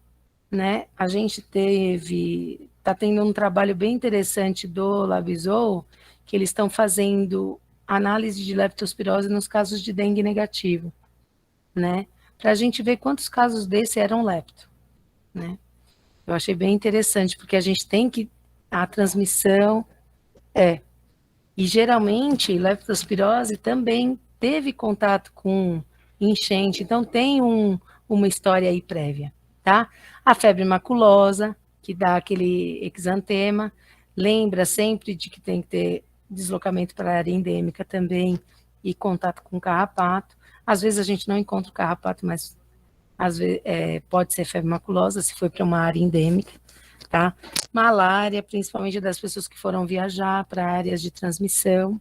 né, a gente está tendo um trabalho bem interessante do Labizol, que eles estão fazendo análise de leptospirose nos casos de dengue negativo, né, para a gente ver quantos casos desse eram lepto, né. Eu achei bem interessante, porque a gente tem a transmissão e geralmente leptospirose também teve contato com enchente, então tem uma história aí prévia, tá? A febre maculosa, que dá aquele exantema, lembra sempre de que tem que ter deslocamento para a área endêmica também e contato com carrapato. Às vezes a gente não encontra o carrapato, mas às vezes pode ser febre maculosa se for para uma área endêmica, tá? Malária, principalmente das pessoas que foram viajar para áreas de transmissão,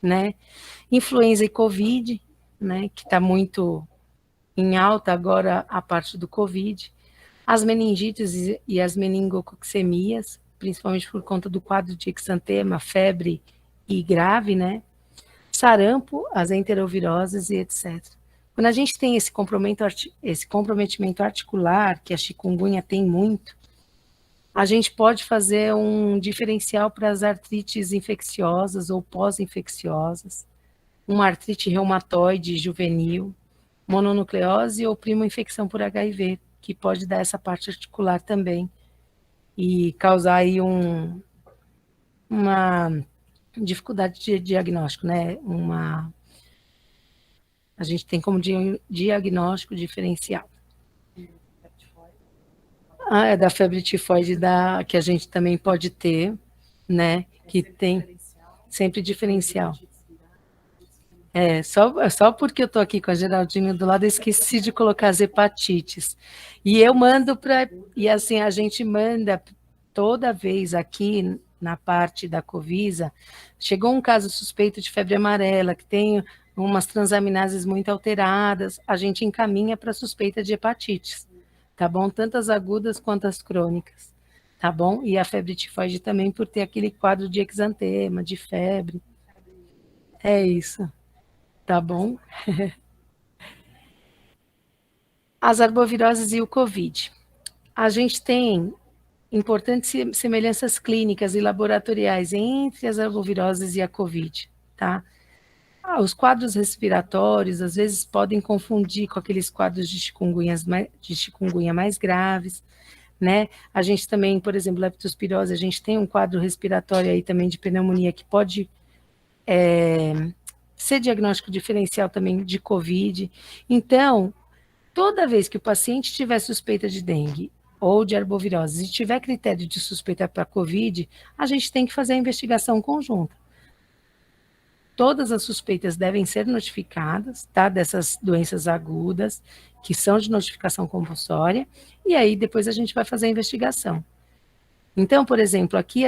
né? Influenza e Covid, né? Que está muito em alta agora a parte do Covid. As meningites e as meningococcemias, principalmente por conta do quadro de exantema, febre e grave, né? Sarampo, as enteroviroses e etc. Quando a gente tem esse comprometimento articular, que a chikungunya tem muito, a gente pode fazer um diferencial para as artrites infecciosas ou pós-infecciosas, uma artrite reumatoide juvenil, mononucleose ou primo-infecção por HIV, que pode dar essa parte articular também e causar aí uma dificuldade de diagnóstico, né? A gente tem como diagnóstico diferencial. É da febre tifoide que a gente também pode ter, né? Que tem sempre diferencial. Só porque eu estou aqui com a Geraldinha do lado, eu esqueci de colocar as hepatites. E eu mando para. E assim, a gente manda toda vez aqui na parte da Covisa. Chegou um caso suspeito de febre amarela, que tem umas transaminases muito alteradas, a gente encaminha para suspeita de hepatites, tá bom? Tanto as agudas quanto as crônicas, tá bom? E a febre tifoide também, por ter aquele quadro de exantema, de febre. É isso. Tá bom? As arboviroses e o Covid. A gente tem importantes semelhanças clínicas e laboratoriais entre as arboviroses e a Covid, tá? Os quadros respiratórios, às vezes, podem confundir com aqueles quadros de chikungunya mais graves, né? A gente também, por exemplo, leptospirose, a gente tem um quadro respiratório aí também de pneumonia que pode ser diagnóstico diferencial também de COVID. Então, toda vez que o paciente tiver suspeita de dengue ou de arbovirose e tiver critério de suspeita para COVID, a gente tem que fazer a investigação conjunta. Todas as suspeitas devem ser notificadas, tá? Dessas doenças agudas, que são de notificação compulsória, e aí depois a gente vai fazer a investigação. Então, por exemplo, aqui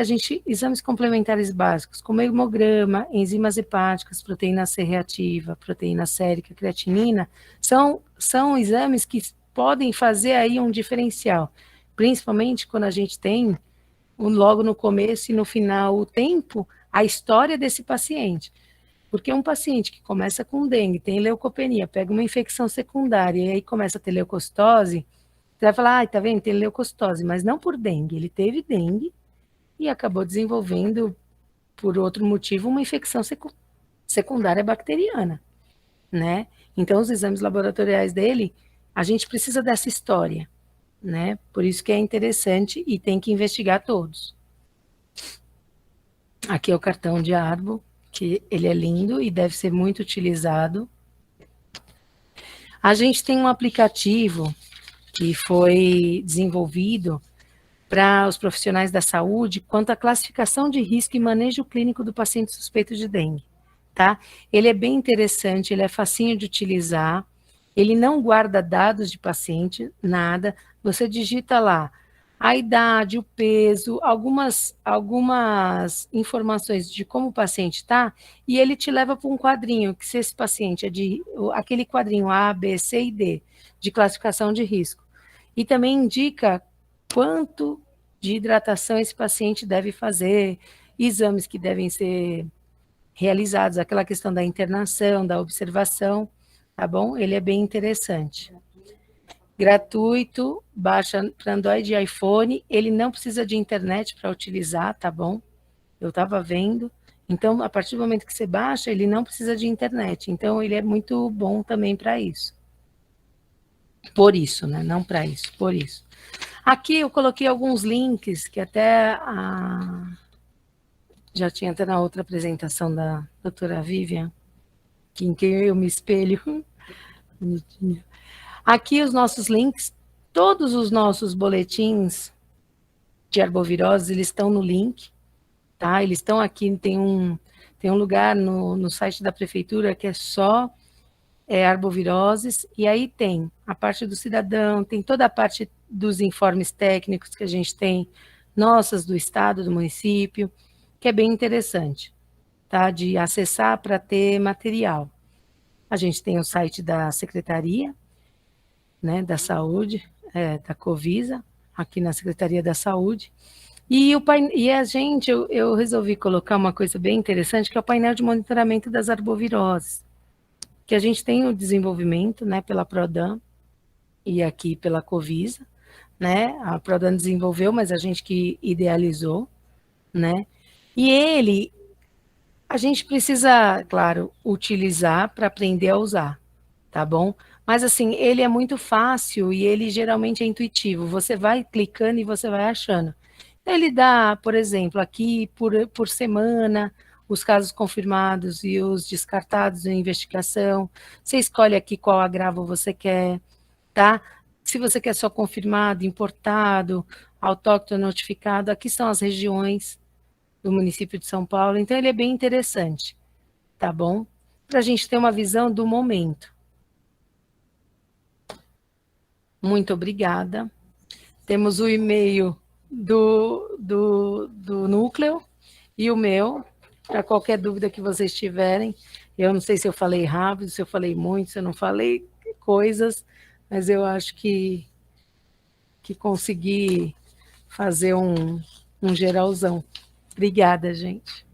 exames complementares básicos, como hemograma, enzimas hepáticas, proteína C reativa, proteína sérica, creatinina, são exames que podem fazer aí um diferencial, principalmente quando a gente tem, logo no começo e no final, o tempo, a história desse paciente. Porque um paciente que começa com dengue, tem leucopenia, pega uma infecção secundária e aí começa a ter leucocitose, você vai falar, tá vendo, tem leucocitose, mas não por dengue. Ele teve dengue e acabou desenvolvendo, por outro motivo, uma infecção secundária bacteriana, né? Então, os exames laboratoriais dele, a gente precisa dessa história, né? Por isso que é interessante e tem que investigar todos. Aqui é o cartão de Arbo, que ele é lindo e deve ser muito utilizado. A gente tem um aplicativo que foi desenvolvido para os profissionais da saúde quanto à classificação de risco e manejo clínico do paciente suspeito de dengue, tá? Ele é bem interessante, ele é facinho de utilizar, ele não guarda dados de paciente, nada, você digita lá a idade, o peso, algumas informações de como o paciente está, e ele te leva para um quadrinho, que se esse paciente é aquele quadrinho A, B, C e D, de classificação de risco. E também indica quanto de hidratação esse paciente deve fazer, exames que devem ser realizados, aquela questão da internação, da observação, tá bom? Ele é bem interessante. Gratuito, baixa para Android e iPhone, ele não precisa de internet para utilizar, tá bom? Eu estava vendo. Então, a partir do momento que você baixa, ele não precisa de internet. Então, ele é muito bom também para isso. Por isso, né? Não para isso, por isso. Aqui eu coloquei alguns links que até já tinha até na outra apresentação da doutora Vivian, em quem eu me espelho. Bonitinho. Aqui os nossos links, todos os nossos boletins de arbovirose, eles estão no link, tá? Eles estão aqui, tem um lugar no site da prefeitura que é só arboviroses, e aí tem a parte do cidadão, tem toda a parte dos informes técnicos que a gente tem, nossas do estado, do município, que é bem interessante, tá? De acessar para ter material. A gente tem o site da Secretaria, né, da Saúde, da Covisa, aqui na Secretaria da Saúde, e a gente, eu resolvi colocar uma coisa bem interessante, que é o painel de monitoramento das arboviroses, que a gente tem o desenvolvimento, né, pela Prodan e aqui pela Covisa, né? A Prodan desenvolveu, mas a gente que idealizou, né? E ele, a gente precisa, claro, utilizar para aprender a usar, tá bom? Mas assim, ele é muito fácil e ele geralmente é intuitivo. Você vai clicando e você vai achando. Ele dá, por exemplo, aqui por semana, os casos confirmados e os descartados em investigação. Você escolhe aqui qual agravo você quer, tá? Se você quer só confirmado, importado, autóctone notificado, aqui são as regiões do município de São Paulo. Então, ele é bem interessante, tá bom? Para a gente ter uma visão do momento. Muito obrigada. Temos o e-mail do núcleo e o meu, para qualquer dúvida que vocês tiverem. Eu não sei se eu falei rápido, se eu falei muito, se eu não falei coisas, mas eu acho que consegui fazer um geralzão. Obrigada, gente.